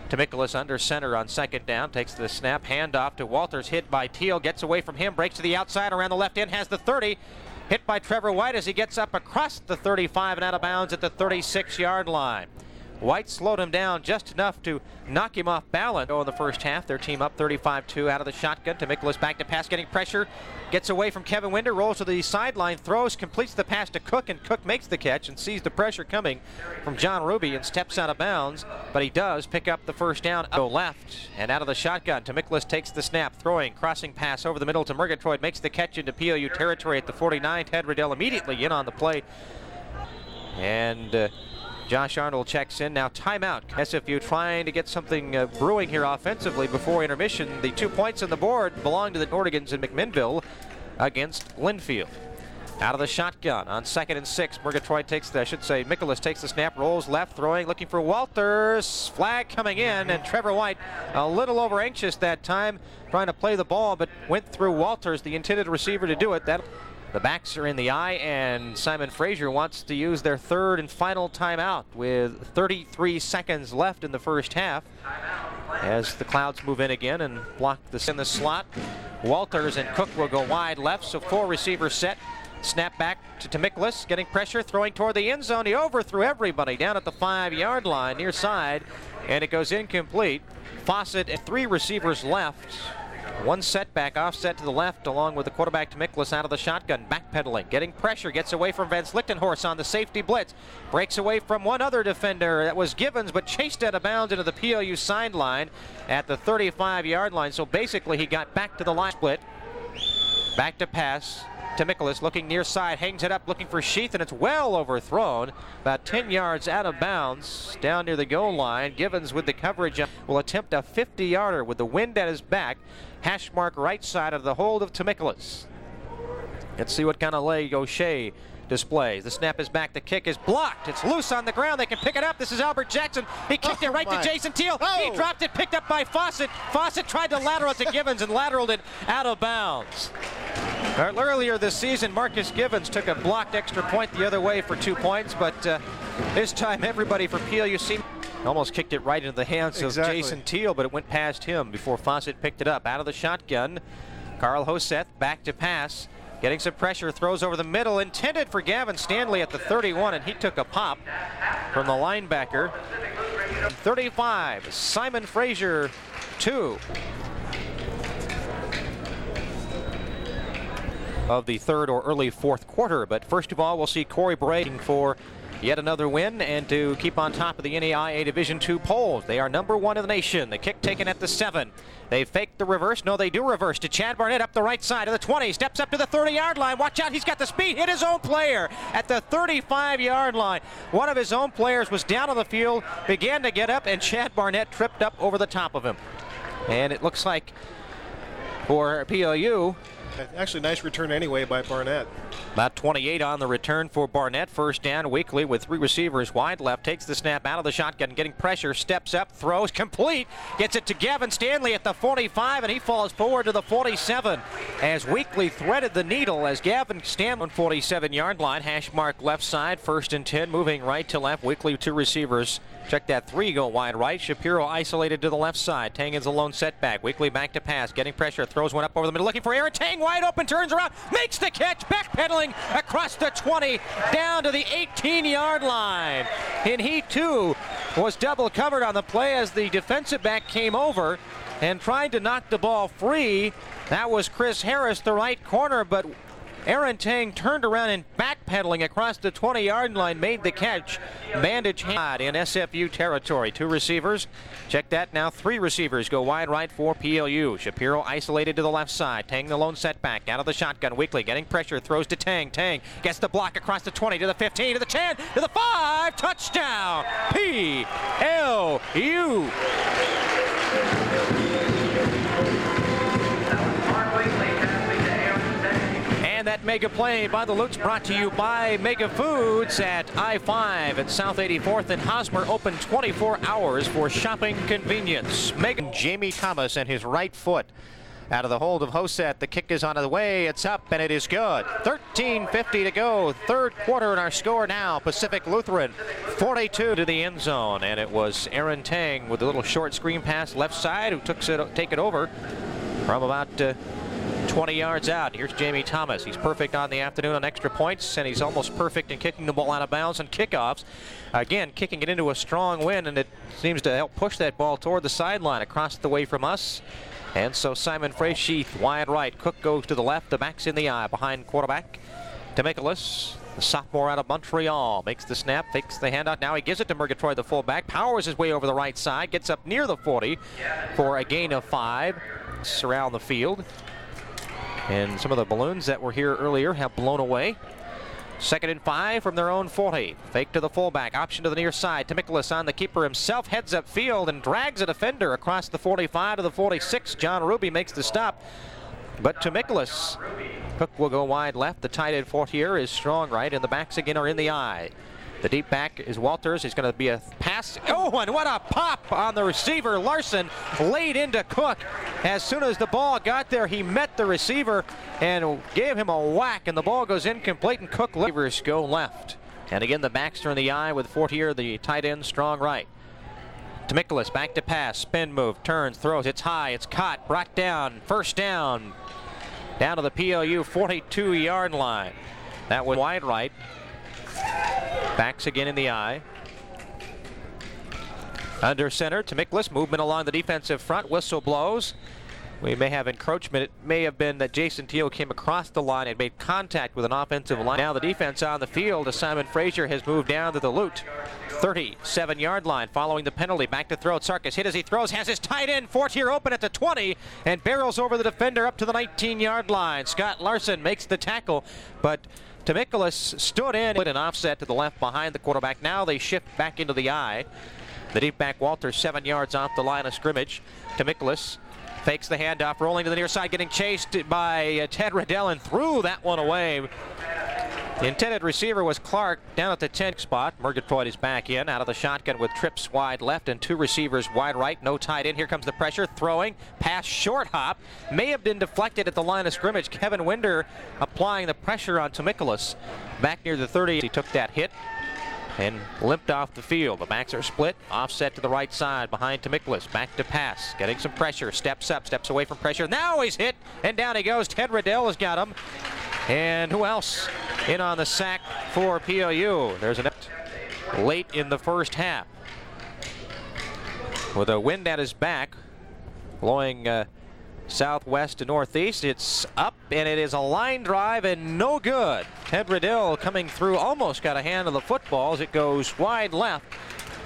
S1: Tamicolis under center on second down, takes the snap, handoff to Walters, hit by Teal, gets away from him, breaks to the outside around the left end, has the 30. Hit by Trevor White as he gets up across the 35 and out of bounds at the 36-yard line. White slowed him down just enough to knock him off balance. In the first half, their team up 35-2 out of the shotgun. Tamicolis back to pass, getting pressure. Gets away from Kevin Winder, rolls to the sideline, throws, completes the pass to Cook, and Cook makes the catch and sees the pressure coming from John Ruby and steps out of bounds. But he does pick up the first down. Go left and out of the shotgun. Tamicolis takes the snap, throwing, crossing pass over the middle to Murgatroyd, makes the catch into PLU territory at the 49. Ted Riddell immediately in on the play. And Josh Arnold checks in. Now timeout. SFU trying to get something brewing here offensively before intermission. The 2 points on the board belong to the Nordigans in McMinnville against Linfield. Out of the shotgun on 2nd and 6. Murgatroyd takes the, Mikolas takes the snap, rolls left, throwing, looking for Walters. Flag coming in, and Trevor White a little over anxious that time, trying to play the ball, but went through Walters, the intended receiver, to do it. The backs are in the eye, and Simon Frazier wants to use their 3rd and final timeout with 33 seconds left in the first half as the Clouds move in again and block this in the slot. Walters and Cook will go wide left, so 4 receivers set. Snap back to Tamicolis, getting pressure, throwing toward the end zone. He overthrew everybody down at the 5-yard line near side, and it goes incomplete. Fawcett and 3 receivers left. One setback, offset to the left, along with the quarterback Tamicolis out of the shotgun, backpedaling, getting pressure, gets away from Van Slichtenhorst on the safety blitz, breaks away from one other defender, that was Givens, but chased out of bounds into the PLU sideline at the 35-yard line. So basically he got back to the line split, back to pass. Tamicolis looking near side, hangs it up, looking for Sheath, and it's well overthrown, about 10 yards out of bounds, down near the goal line. Givens with the coverage will attempt a 50-yarder with the wind at his back. Hash mark right side of the hold of Tamicolis. Let's see what kind of leg O'Shea displays. The snap is back. The kick is blocked. It's loose on the ground. They can pick it up. This is Albert Jackson. He kicked it right to Jason Teal. He dropped it, picked up by Fawcett. Fawcett tried to lateral it to Givens and lateraled it out of bounds. Earlier this season, Marcus Givens took a blocked extra point the other way for 2 points, but this time everybody for PLU seemed almost kicked it right into the hands of Jason Teal, but it went past him before Fawcett picked it up. Out of the shotgun, Carl Hoseth back to pass, getting some pressure, throws over the middle, intended for Gavin Stanley at the 31, and he took a pop from the linebacker. 35, Simon Frazier 2. Of the 3rd or early 4th quarter. But first of all, we'll see Corey Bray for yet another win and to keep on top of the NAIA Division II polls. They are number 1 in the nation. The kick taken at the 7. They faked the reverse. No, they do reverse to Chad Barnett up the right side of the 20. Steps up to the 30-yard line. Watch out, he's got the speed. Hit his own player at the 35-yard line. One of his own players was down on the field, began to get up, and Chad Barnett tripped up over the top of him. And it looks like for PLU,
S2: actually nice return anyway by Barnett.
S1: About 28 on the return for Barnett. First down. Weekly with 3 receivers wide left. Takes the snap out of the shotgun. Getting pressure. Steps up. Throws. Complete. Gets it to Gavin Stanley at the 45. And he falls forward to the 47. As Weekly threaded the needle as Gavin Stanley on 47-yard line. Hash mark left side. 1st and 10. Moving right to left. Weekly 2 receivers. Check that 3 go wide right. Shapiro isolated to the left side. Tang is a lone setback. Weekly back to pass. Getting pressure. Throws one up over the middle. Looking for Aaron Tang. Wide open. Turns around. Makes the catch. Backpedaling across the 20 down to the 18-yard line. And he too was double covered on the play as the defensive back came over and tried to knock the ball free. That was Chris Harris, the right corner, but Aaron Tang turned around and backpedaling across the 20-yard line made the catch. Bandage hand in SFU territory. 2 receivers. Check that now. 3 receivers go wide right for PLU. Shapiro isolated to the left side. Tang the lone setback. Out of the shotgun. Weekly getting pressure. Throws to Tang. Tang gets the block across the 20 to the 15 to the 10 to the 5. Touchdown. PLU. And that mega play by the Lutes brought to you by Mega Foods at I-5 at South 84th and Hosmer, open 24 hours for shopping convenience. Jamie Thomas and his right foot out of the hold of Hoseth. The kick is on the way. It's up and it is good. 13:50 to go. 3rd quarter and our score now. Pacific Lutheran 42 to the end zone. And it was Aaron Tang with a little short screen pass left side who take it over from about 20 yards out. Here's Jamie Thomas. He's perfect on the afternoon on extra points, and he's almost perfect in kicking the ball out of bounds on kickoffs. Again, kicking it into a strong wind, and it seems to help push that ball toward the sideline across the way from us. And so Simon Frasier wide right. Cook goes to the left. The back's in the eye behind quarterback Demichelis. The sophomore out of Montreal makes the snap, fakes the handout. Now he gives it to Murgatroyd, the fullback. Powers his way over the right side. Gets up near the 40 for a gain of 5. Around the field. And some of the balloons that were here earlier have blown away. 2nd and 5 from their own 40. Fake to the fullback. Option to the near side. Demichelis on the keeper himself. Heads up field and drags a defender across the 45 to the 46. John Ruby makes the stop. But Demichelis. Cook will go wide left. The tight end here is strong right. And the backs again are in the eye. The deep back is Walters. It's going to be a pass. Oh, and what a pop on the receiver. Larson laid into Cook. As soon as the ball got there, he met the receiver and gave him a whack, and the ball goes incomplete, and Cook receivers go left. And again, the backs are in the eye with Fortier, the tight end, strong right. Demichelis back to pass. Spin move. Turns. Throws. It's high. It's caught. Brought down. 1st down. Down to the PLU 42-yard line. That was wide right. Backs again in the eye. Under center, Demichelis, movement along the defensive front. Whistle blows. We may have encroachment. It may have been that Jason Teal came across the line and made contact with an offensive line. Now the defense on the field as Simon Frasier has moved down to the Lute 37-yard line following the penalty. Back to throw. Sarkis hit as he throws. Has his tight end Fortier open at the 20 and barrels over the defender up to the 19-yard line. Scott Larson makes the tackle, but Demichelis stood in with an offset to the left behind the quarterback. Now they shift back into the eye. The deep back Walters 7 yards off the line of scrimmage. Demichelis fakes the handoff, rolling to the near side, getting chased by Ted Riddell and threw that one away. The intended receiver was Clark down at the 10 spot. Murgatroyd is back in out of the shotgun with trips wide left and 2 receivers wide right. No tight end. Here comes the pressure. Throwing. Pass short hop. May have been deflected at the line of scrimmage. Kevin Winder applying the pressure on Demichelis. Back near the 30. He took that hit and limped off the field. The backs are split. Offset to the right side behind Demichelis. Back to pass. Getting some pressure. Steps up. Steps away from pressure. Now he's hit. And down he goes. Ted Riddell has got him. And who else in on the sack for PLU? There's a late in the first half. With a wind at his back, blowing southwest to northeast. It's up, and it is a line drive and no good. Ted Riddell coming through, almost got a hand on the football as it goes wide left.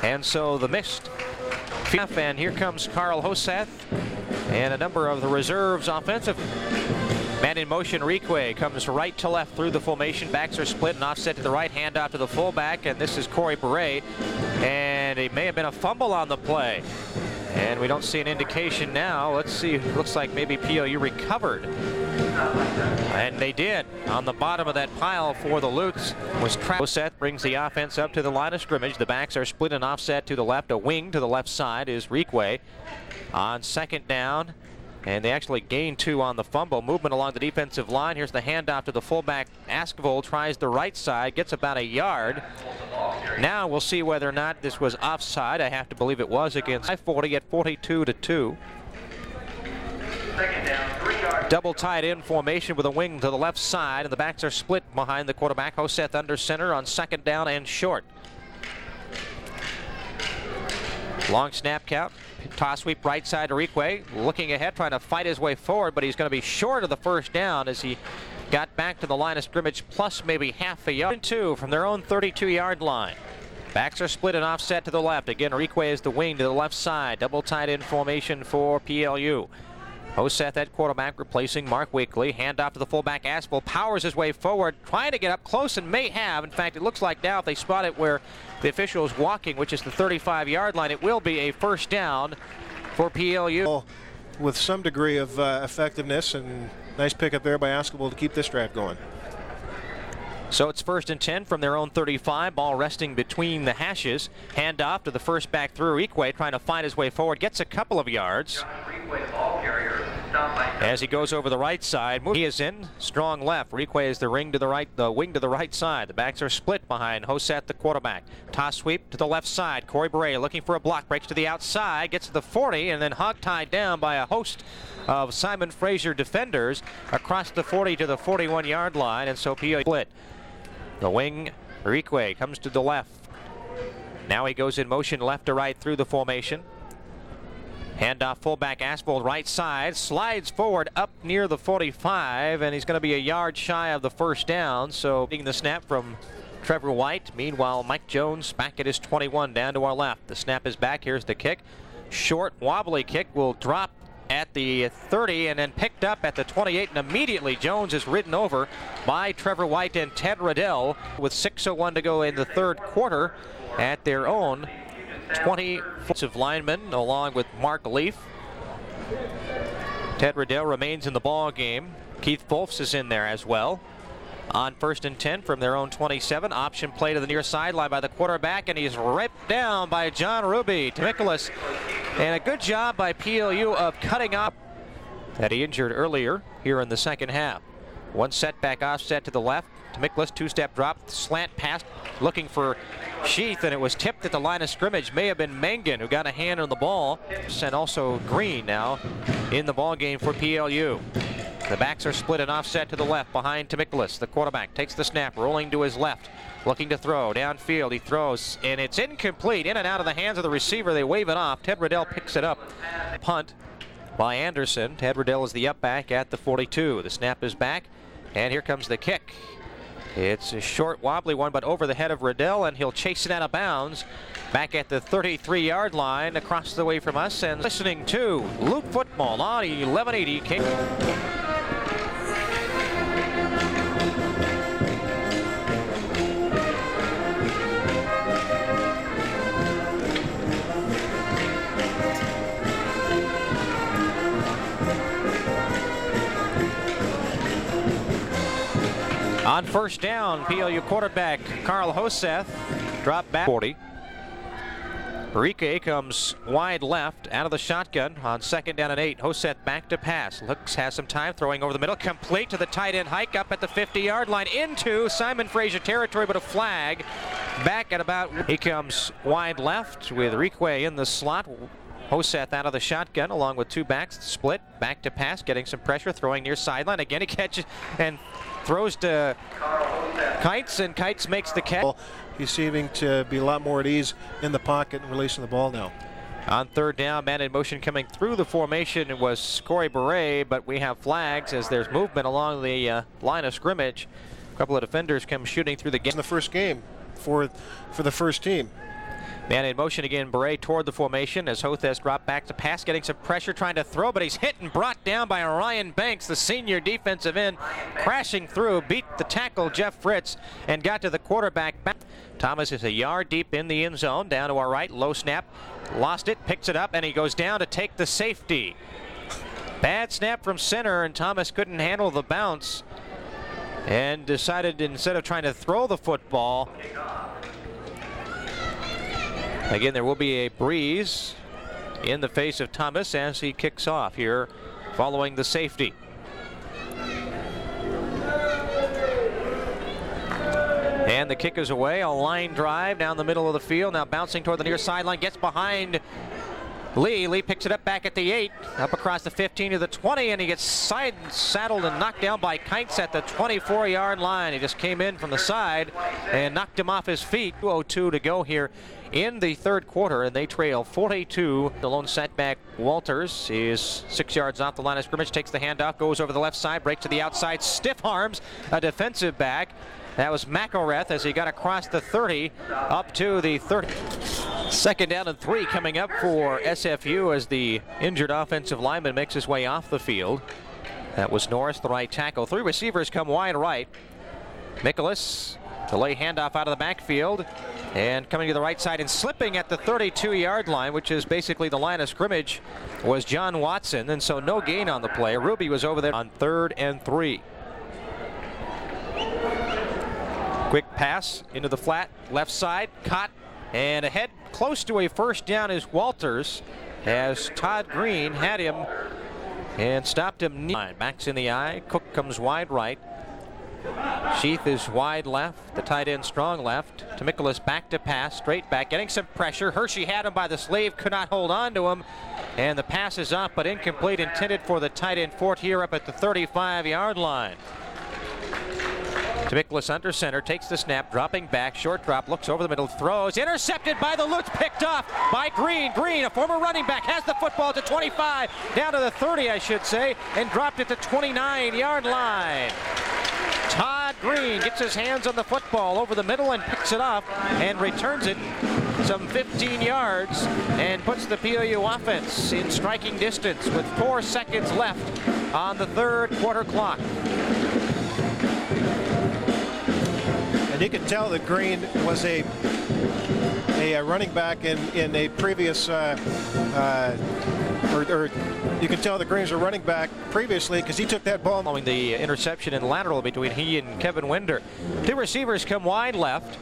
S1: And so the missed. And here comes Carl Hoseth and a number of the reserves offensive. Man in motion, Reque comes right to left through the formation. Backs are split and offset to the right, hand off to the fullback, and this is Corey Beret. And it may have been a fumble on the play. And we don't see an indication now. Let's see, looks like maybe PLU recovered And they did. On the bottom of that pile for the Lutes was Offset brings the offense up to the line of scrimmage. The backs are split and offset to the left. A wing to the left side is Reekwe. On second down, and they actually gained 2 on the fumble. Movement along the defensive line. Here's the handoff to the fullback. Askvold tries the right side, gets about a yard. Now we'll see whether or not this was offside. I have to believe it was against 540 at 42-2. Double tight end formation with a wing to the left side, and the backs are split behind the quarterback. Hoseth under center on second down and short. Long snap count. Toss sweep right side to Reekwe. Looking ahead, trying to fight his way forward, but he's going to be short of the first down as he got back to the line of scrimmage, plus maybe half a yard. 2 from their own 32-yard line. Backs are split and offset to the left. Again, Reekwe is the wing to the left side. Double tight end formation for PLU. Hoseth at quarterback, replacing Mark Weekly. Handoff to the fullback. Aspel powers his way forward, trying to get up close, and may have. In fact, it looks like now if they spot it where the official is walking, which is the 35-yard line, it will be a first down for PLU.
S2: With some degree of effectiveness, and nice pickup there by Askable to keep this drive going.
S1: So it's 1st and 10 from their own 35. Ball resting between the hashes. Handoff to the first back through. Reekwe trying to find his way forward. Gets a couple of yards. As he goes over the right side, he is in strong left. Reekwe is the wing to the right side. The backs are split behind Hoseth, the quarterback. Toss sweep to the left side. Corey Beret looking for a block, breaks to the outside, gets to the 40, and then hog-tied down by a host of Simon Fraser defenders across the 40 to the 41-yard line, and so PLU split. The wing, Reekwe, comes to the left. Now he goes in motion left to right through the formation. Handoff fullback Aspel right side, slides forward up near the 45, and he's going to be a yard shy of the first down. So taking the snap from Trevor White. Meanwhile, Mike Jones back at his 21 down to our left. The snap is back. Here's the kick. Short, wobbly kick will drop at the 30 and then picked up at the 28, and immediately Jones is ridden over by Trevor White and Ted Riddell with 6:01 to go in the third quarter at their own 20 offensive linemen along with Mark Leaf. Ted Riddell remains in the ball game. Keith Folfs is in there as well. On 1st and 10 from their own 27. Option play to the near sideline by the quarterback, and he's ripped down by John Ruby. Nicholas, and a good job by PLU of cutting up that he injured earlier here in the second half. One setback offset to the left. Nicholas, 2-step drop, slant pass, looking for Sheath, and it was tipped at the line of scrimmage. May have been Mengen who got a hand on the ball, and also Green now in the ball game for PLU. The backs are split and offset to the left behind Nicholas. The quarterback takes the snap, rolling to his left, looking to throw downfield. He throws, and it's incomplete. In and out of the hands of the receiver. They wave it off. Ted Riddell picks it up. Punt by Anderson. Ted Riddell is the up back at the 42. The snap is back, and here comes the kick. It's a short, wobbly one, but over the head of Riddell, and he'll chase it out of bounds back at the 33-yard line across the way from us. And listening to Luke Football on 1180 K. On first down, PLU quarterback Carl Hoseth dropped back 40. Barike comes wide left out of the shotgun on 2nd down and 8. Hoseth back to pass. Looks, has some time, throwing over the middle. Complete to the tight end hike up at the 50-yard line into Simon Fraser territory, but a flag back at about. He comes wide left with Reekwe in the slot. Hoseth out of the shotgun along with 2 backs, split, back to pass, getting some pressure, throwing near sideline. Again, he catches and throws to Kites, and Kites makes the catch.
S2: He's seeming to be a lot more at ease in the pocket and releasing the ball now.
S1: On 3rd down, man in motion coming through the formation. It was Corey Beret, but we have flags as there's movement along the line of scrimmage. A couple of defenders come shooting through the game.
S2: In the first game for the first team.
S1: Man in motion again, Beret toward the formation as Hoseth dropped back to pass, getting some pressure, trying to throw, but he's hit and brought down by Ryan Banks, the senior defensive end, crashing through, beat the tackle Jeff Fritz, and got to the quarterback. Thomas is a yard deep in the end zone, down to our right, low snap, lost it, picks it up, and he goes down to take the safety. Bad snap from center, and Thomas couldn't handle the bounce and decided, instead of trying to throw the football, again, there will be a breeze in the face of Thomas as he kicks off here following the safety. And the kick is away. A line drive down the middle of the field. Now bouncing toward the near sideline. Gets behind Lee. Lee picks it up back at the 8. Up across the 15 to the 20. And he gets saddled and knocked down by Kites at the 24-yard line. He just came in from the side and knocked him off his feet. 2:02 to go here in the third quarter. And they trail 42. The lone setback, Walters, is 6 yards off the line of scrimmage. Takes the handoff. Goes over the left side. Breaks to the outside. Stiff arms a defensive back. That was McElrath as he got across the 30 up to the 30. Second down and 3 coming up for SFU as the injured offensive lineman makes his way off the field. That was Norris, the right tackle. 3 receivers come wide right. Nicholas, delay handoff out of the backfield. And coming to the right side and slipping at the 32-yard line, which is basically the line of scrimmage, was John Watson. And so no gain on the play. Ruby was over there on 3rd and 3. Quick pass into the flat, left side, caught, and ahead close to a first down is Walters as Todd Green had him and stopped him. Backs in the eye, Cook comes wide right. Sheath is wide left, the tight end strong left. To Nicholas, back to pass, straight back, getting some pressure. Hershey had him by the sleeve, could not hold on to him. And the pass is up, but incomplete, intended for the tight end Fort here up at the 35-yard line. Nicholas under center, takes the snap, dropping back, short drop, looks over the middle, throws, intercepted by the Lutz, picked off by Green. Green, a former running back, has the football to 25, down to the 30, I should say, and dropped it to 29-yard line. Todd Green gets his hands on the football over the middle and picks it off and returns it some 15 yards and puts the PLU offense in striking distance with 4 seconds left on the third quarter clock.
S2: And you can tell that Green was a running back in a previous, or you can tell that Green's a running back previously because he took that ball.
S1: Following the interception and lateral between he and Kevin Winder. 2 receivers come wide left.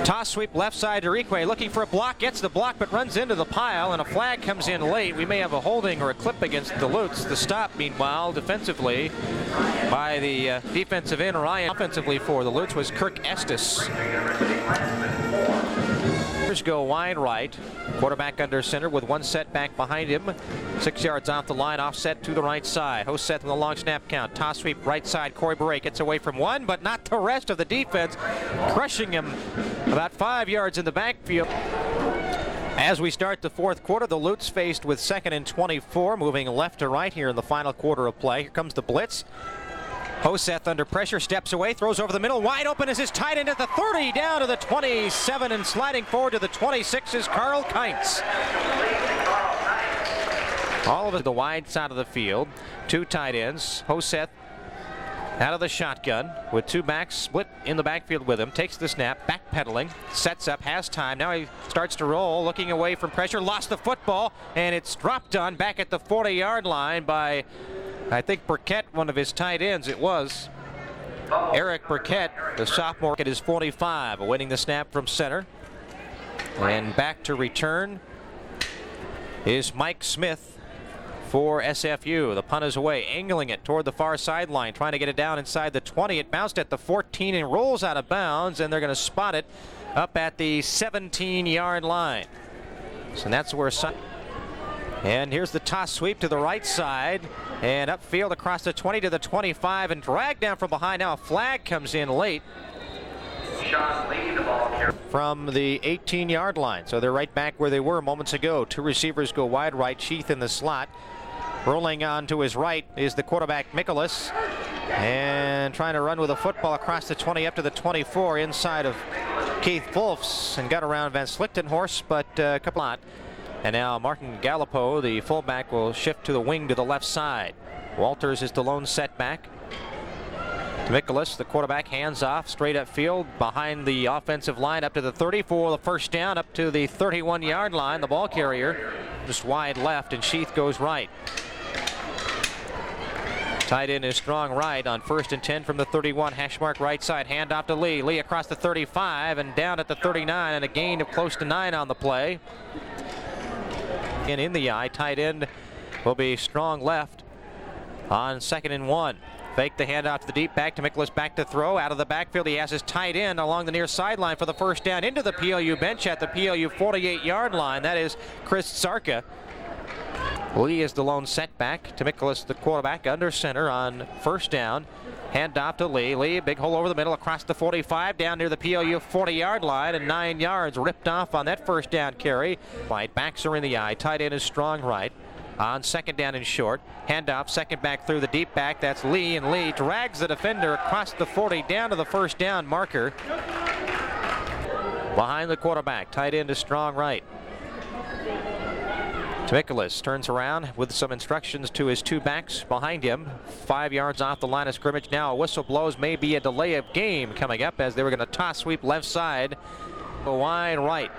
S1: Toss sweep left side to Rique, looking for a block, gets the block but runs into the pile, and a flag comes in late. We may have a holding or a clip against the Lutz. The stop, meanwhile, defensively by the defensive end Ryan. Offensively for the Lutz was Kirk Estes. Go wide right. Quarterback under center with 1 setback behind him. 6 yards off the line, offset to the right side. Hoseth with a long snap count. Toss sweep right side. Corey Beret gets away from 1, but not the rest of the defense, crushing him about 5 yards in the backfield. As we start the fourth quarter, the Lutz faced with 2nd and 24, moving left to right here in the final quarter of play. Here comes the blitz. Hoseth under pressure, steps away, throws over the middle, wide open is his tight end at the 30, down to the 27, and sliding forward to the 26 is Carl Kites. All of it the wide side of the field. 2 tight ends. Hoseth out of the shotgun with 2 backs split in the backfield with him. Takes the snap, backpedaling, sets up, has time. Now he starts to roll, looking away from pressure, lost the football, and it's dropped on back at the 40-yard line by, I think, Burkett, one of his tight ends. It was Eric Burkett, the sophomore at his 45, awaiting the snap from center. And back to return is Mike Smith for SFU. The punt is away, angling it toward the far sideline, trying to get it down inside the 20. It bounced at the 14 and rolls out of bounds, and they're going to spot it up at the 17-yard line. So that's where. And here's the toss sweep to the right side and upfield across the 20 to the 25 and dragged down from behind. Now a flag comes in late from the 18-yard line. So they're right back where they were moments ago. 2 receivers go wide right, Sheath in the slot. Rolling on to his right is the quarterback, Nicholas. And trying to run with a football across the 20 up to the 24 inside of Keith Wolfs and got around Van Slichtenhorst, but a couple on. And now Martin Gallipo, the fullback, will shift to the wing to the left side. Walters is the lone setback. Nicholas, the quarterback, hands off straight up field behind the offensive line up to the 30 for the first down, up to the 31-yard line. The ball carrier just wide left, and Sheath goes right. Tight end is strong right on 1st and 10 from the 31, hash mark right side. Hand off to Lee. Lee across the 35 and down at the 39, and a gain of close to 9 on the play. And in the eye, tight end will be strong left on 2nd and 1. Fake the handoff to the deep back to Nicholas, back to throw. Out of the backfield, he has his tight end along the near sideline for the first down into the PLU bench at the PLU 48-yard line. That is Chris Sarka. Lee is the lone setback to Nicholas, the quarterback, under center on 1st down. Handoff to Lee. Lee, big hole over the middle across the 45, down near the PLU 40-yard line, and 9 yards ripped off on that 1st down carry. Right, backs are in the eye. Tight end is strong right. On 2nd down and short. Handoff, second back through the deep back. That's Lee, and Lee drags the defender across the 40 down to the 1st down marker. Behind the quarterback. Tight end is strong right. Nicholas turns around with some instructions to his 2 backs behind him. 5 yards off the line of scrimmage. Now a whistle blows, maybe a delay of game coming up as they were going to toss sweep left side. Wide right.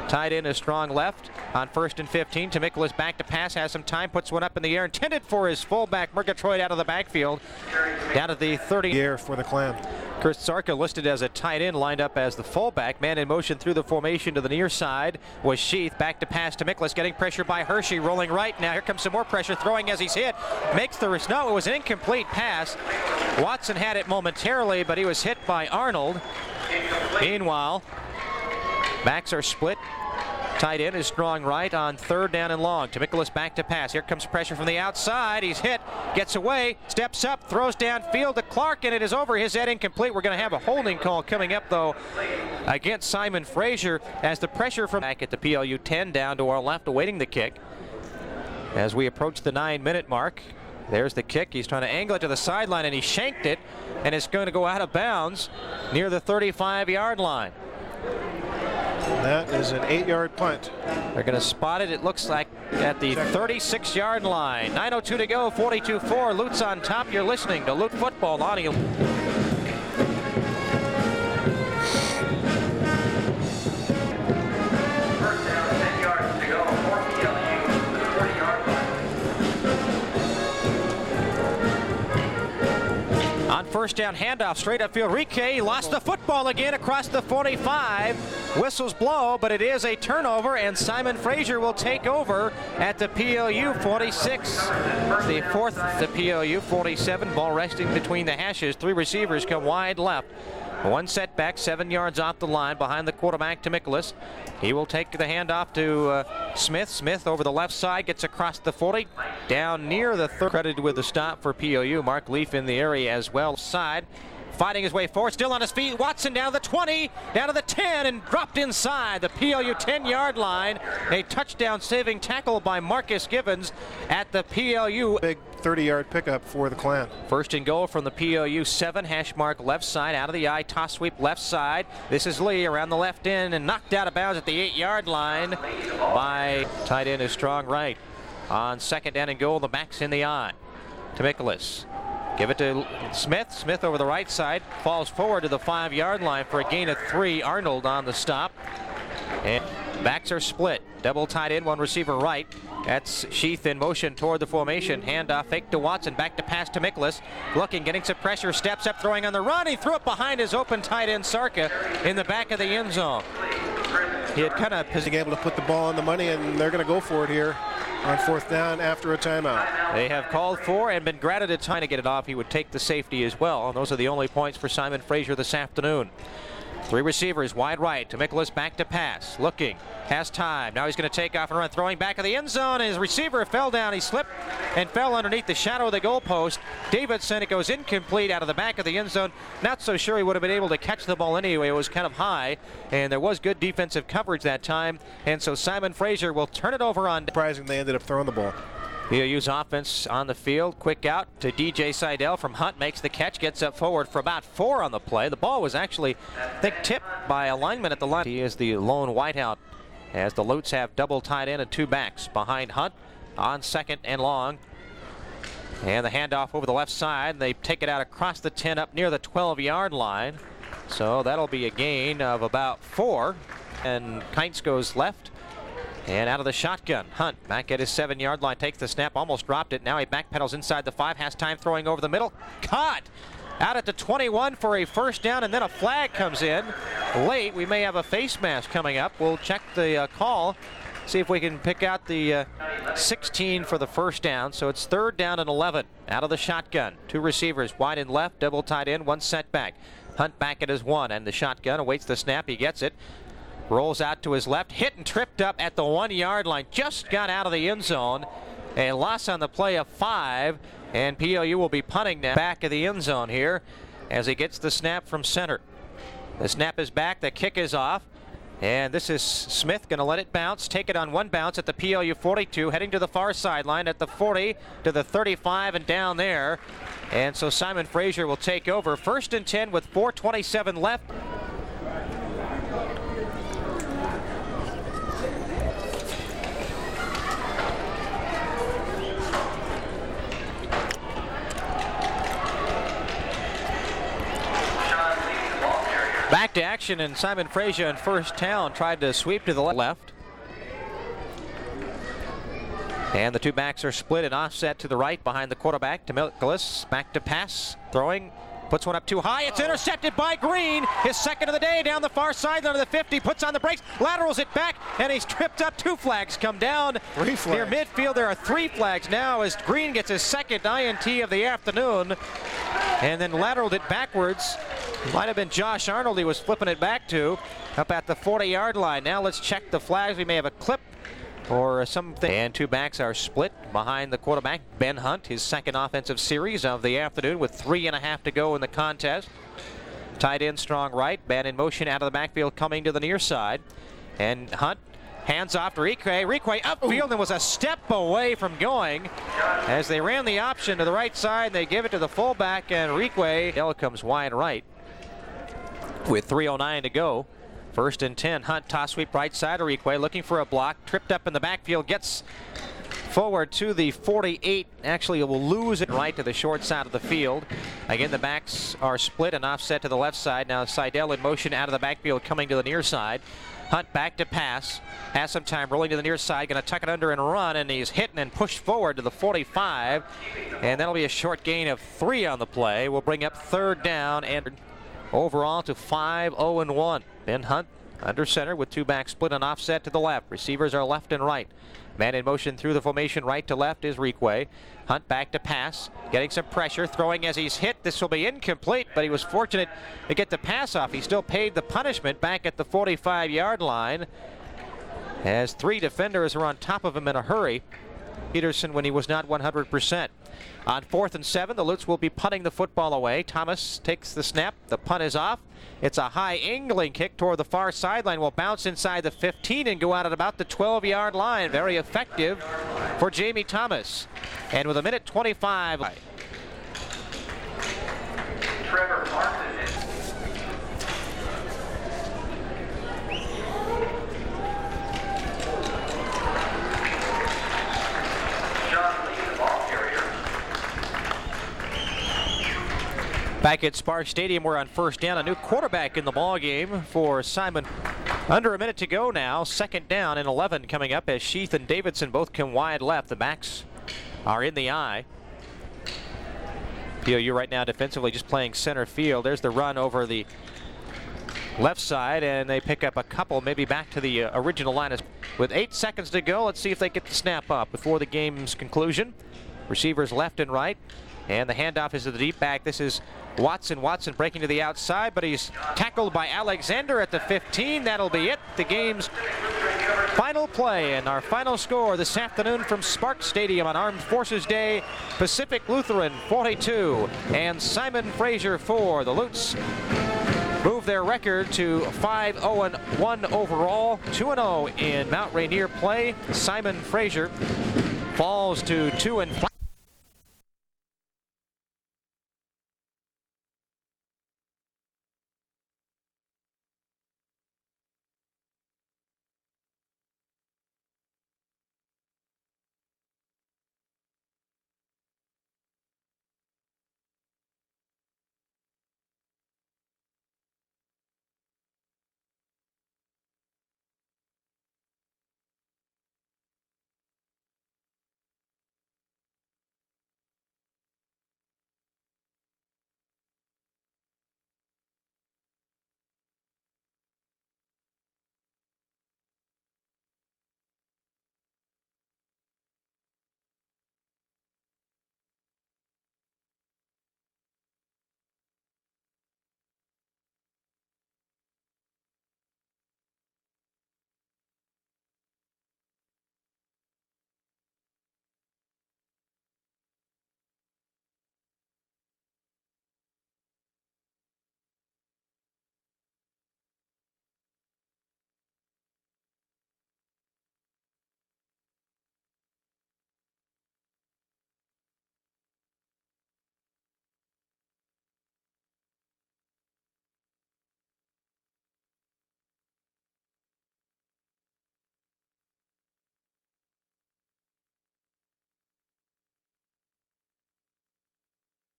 S1: Tight end is strong left on 1st and 15. To Nicholas, back to pass, has some time, puts one up in the air, intended for his fullback Murgatroyd out of the backfield. Down at the 30.
S2: Air for the Clan.
S1: Chris Sarka listed as a tight end, lined up as the fullback. Man in motion through the formation to the near side was Sheath. Back to pass to Nicholas, getting pressure by Hershey, rolling right. Now here comes some more pressure, throwing as he's hit. Makes the no, it was an incomplete pass. Watson had it momentarily, but he was hit by Arnold. Meanwhile, backs are split. Tight end is strong right on 3rd down and long. To Nicholas, back to pass. Here comes pressure from the outside. He's hit, gets away, steps up, throws downfield to Clark, and it is over his head, incomplete. We're going to have a holding call coming up, though, against Simon Frasier as the pressure from back at the PLU 10 down to our left, awaiting the kick. As we approach the 9-minute mark, there's the kick. He's trying to angle it to the sideline, and he shanked it, and it's going to go out of bounds near the 35-yard line.
S2: That is an 8-yard punt.
S1: They're going to spot it, it looks like, at the 36-yard line. 9:02 to go, 42-4. Lutz on top. You're listening to Loot Football on
S3: First down, 10 yards to go for PLU, 40-yard line.
S1: On 1st down, handoff straight upfield. Rique lost the football again across the 45. Whistles blow, but it is a turnover, and Simon Frasier will take over at the PLU 46. The 4th, the PLU 47. Ball resting between the hashes. 3 receivers come wide left. 1 setback, 7 yards off the line behind the quarterback to Nicholas. He will take the handoff to Smith. Smith over the left side, gets across the 40, down near the 3rd. Credited with the stop for PLU. Mark Leaf in the area as well. Side, fighting his way forward, still on his feet. Watson down to the 20, down to the 10, and dropped inside the PLU 10-yard line. A touchdown-saving tackle by Marcus Gibbons at the PLU.
S2: Big 30-yard pickup for the Clan.
S1: 1st and goal from the PLU 7, hash mark left side, out of the eye, toss sweep left side. This is Lee around the left end and knocked out of bounds at the 8-yard line by tight end is strong right. On 2nd down and goal, the back's in the eye to Nicholas. Give it to Smith. Smith over the right side, falls forward to the 5-yard line for a gain of 3. Arnold on the stop. And backs are split. Double tight end, 1 receiver right. That's Sheath in motion toward the formation. Handoff, fake to Watson, back to pass to Nicholas. Looking, getting some pressure, steps up, throwing on the run. He threw it behind his open tight end, Sarka, in the back of the end zone. He had kind of
S2: being able to put the ball on the money, and they're going to go for it here on 4th down after a timeout.
S1: They have called for and been granted a time to get it off. He would take the safety as well. And those are the only points for Simon Frasier this afternoon. 3 receivers wide right to Nicholas, back to pass. Looking, has time. Now he's going to take off and run, throwing back of the end zone. His receiver fell down. He slipped and fell underneath the shadow of the goalpost. Davidson, it goes incomplete out of the back of the end zone. Not so sure he would have been able to catch the ball anyway. It was kind of high, and there was good defensive coverage that time. And so Simon Frasier will turn it over on.
S2: Surprising they ended up throwing the ball.
S1: PLU's offense on the field. Quick out to DJ Seidel from Hunt. Makes the catch. Gets up forward for about 4 on the play. The ball was actually, I think, tipped by a lineman at the line. He is the lone whiteout as the Lutes have double tight end and 2 backs behind Hunt on 2nd and long. And the handoff over the left side. They take it out across the 10 up near the 12-yard line. So that'll be a gain of about 4. And Kites goes left and out of the shotgun. Hunt back at his 7-yard line, takes the snap, almost dropped it. Now he backpedals inside the 5, has time throwing over the middle. Caught out at the 21 for a first down, and then a flag comes in late. We may have a face mask coming up. We'll check the call, see if we can pick out the 16 for the first down. So it's 3rd down and 11 out of the shotgun. 2 receivers wide and left, double tight end, 1 setback. Hunt back at his 1, and the shotgun awaits the snap. He gets it. Rolls out to his left, hit and tripped up at the 1-yard line. Just got out of the end zone. A loss on the play of 5, and PLU will be punting now back of the end zone here as he gets the snap from center. The snap is back, the kick is off, and this is Smith going to let it bounce, take it on 1 bounce at the PLU 42, heading to the far sideline at the 40 to the 35 and down there. And so Simon Frasier will take over. 1st and 10 with 4:27 left. Back to action, and Simon Frasier in first down tried to sweep to the left. And the 2 backs are split and offset to the right behind the quarterback. To Milkulis, back to pass, throwing, puts one up too high. It's intercepted by Green, his 2nd of the day down the far sideline of the 50, puts on the brakes, laterals it back, and he's tripped up. 2 flags come down near midfield. There are 3 flags now as Green gets his 2nd INT of the afternoon, and then lateraled it backwards. Might have been Josh Arnold he was flipping it back to, up at the 40-yard line. Now let's check the flags. We may have a clip or something. And 2 backs are split behind the quarterback, Ben Hunt, his 2nd offensive series of the afternoon with 3.5 to go in the contest. Tight end strong right, man in motion out of the backfield coming to the near side. And Hunt hands off to Requay. Requay upfield and was a step away from going. As they ran the option to the right side, they give it to the fullback, and Requay comes wide right with 3:09 to go. 1st and 10. Hunt toss sweep right side of Requay, looking for a block, tripped up in the backfield, gets forward to the 48. Actually, will lose it right to the short side of the field. Again, the backs are split and offset to the left side. Now Seidel in motion out of the backfield, coming to the near side. Hunt back to pass, has some time rolling to the near side, going to tuck it under and run, and he's hitting and pushed forward to the 45, and that'll be a short gain of 3 on the play. We'll bring up 3rd down and overall to 5-0-1. Ben Hunt under center with 2 backs split and offset to the left. Receivers are left and right. Man in motion through the formation right to left is Requay. Hunt back to pass, getting some pressure, throwing as he's hit. This will be incomplete, but he was fortunate to get the pass off. He still paid the punishment back at the 45-yard line as 3 defenders are on top of him in a hurry. Peterson when he was not 100%. On 4th and 7, the Lutz will be punting the football away. Thomas takes the snap. The punt is off. It's a high angling kick toward the far sideline. Will bounce inside the 15 and go out at about the 12-yard line. Very effective for Jamie Thomas. And with 1:25.
S3: Trevor Martin is
S1: back at Spark Stadium, we're on 1st down. A new quarterback in the ball game for Simon. Under a minute to go now. 2nd down and 11 coming up as Sheath and Davidson both come wide left. The backs are in the eye. PLU right now defensively just playing center field. There's the run over the left side, and they pick up a couple, maybe back to the original line. With 8 seconds to go, let's see if they get the snap up before the game's conclusion. Receivers left and right, and the handoff is to the deep back. This is Watson. Watson breaking to the outside, but he's tackled by Alexander at the 15. That'll be it. The game's final play and our final score this afternoon from Spark Stadium on Armed Forces Day. Pacific Lutheran 42 and Simon Frasier 4. The Lutz move their record to 5-0-1 overall, 2-0 in Mount Rainier play. Simon Frasier falls to 2-5.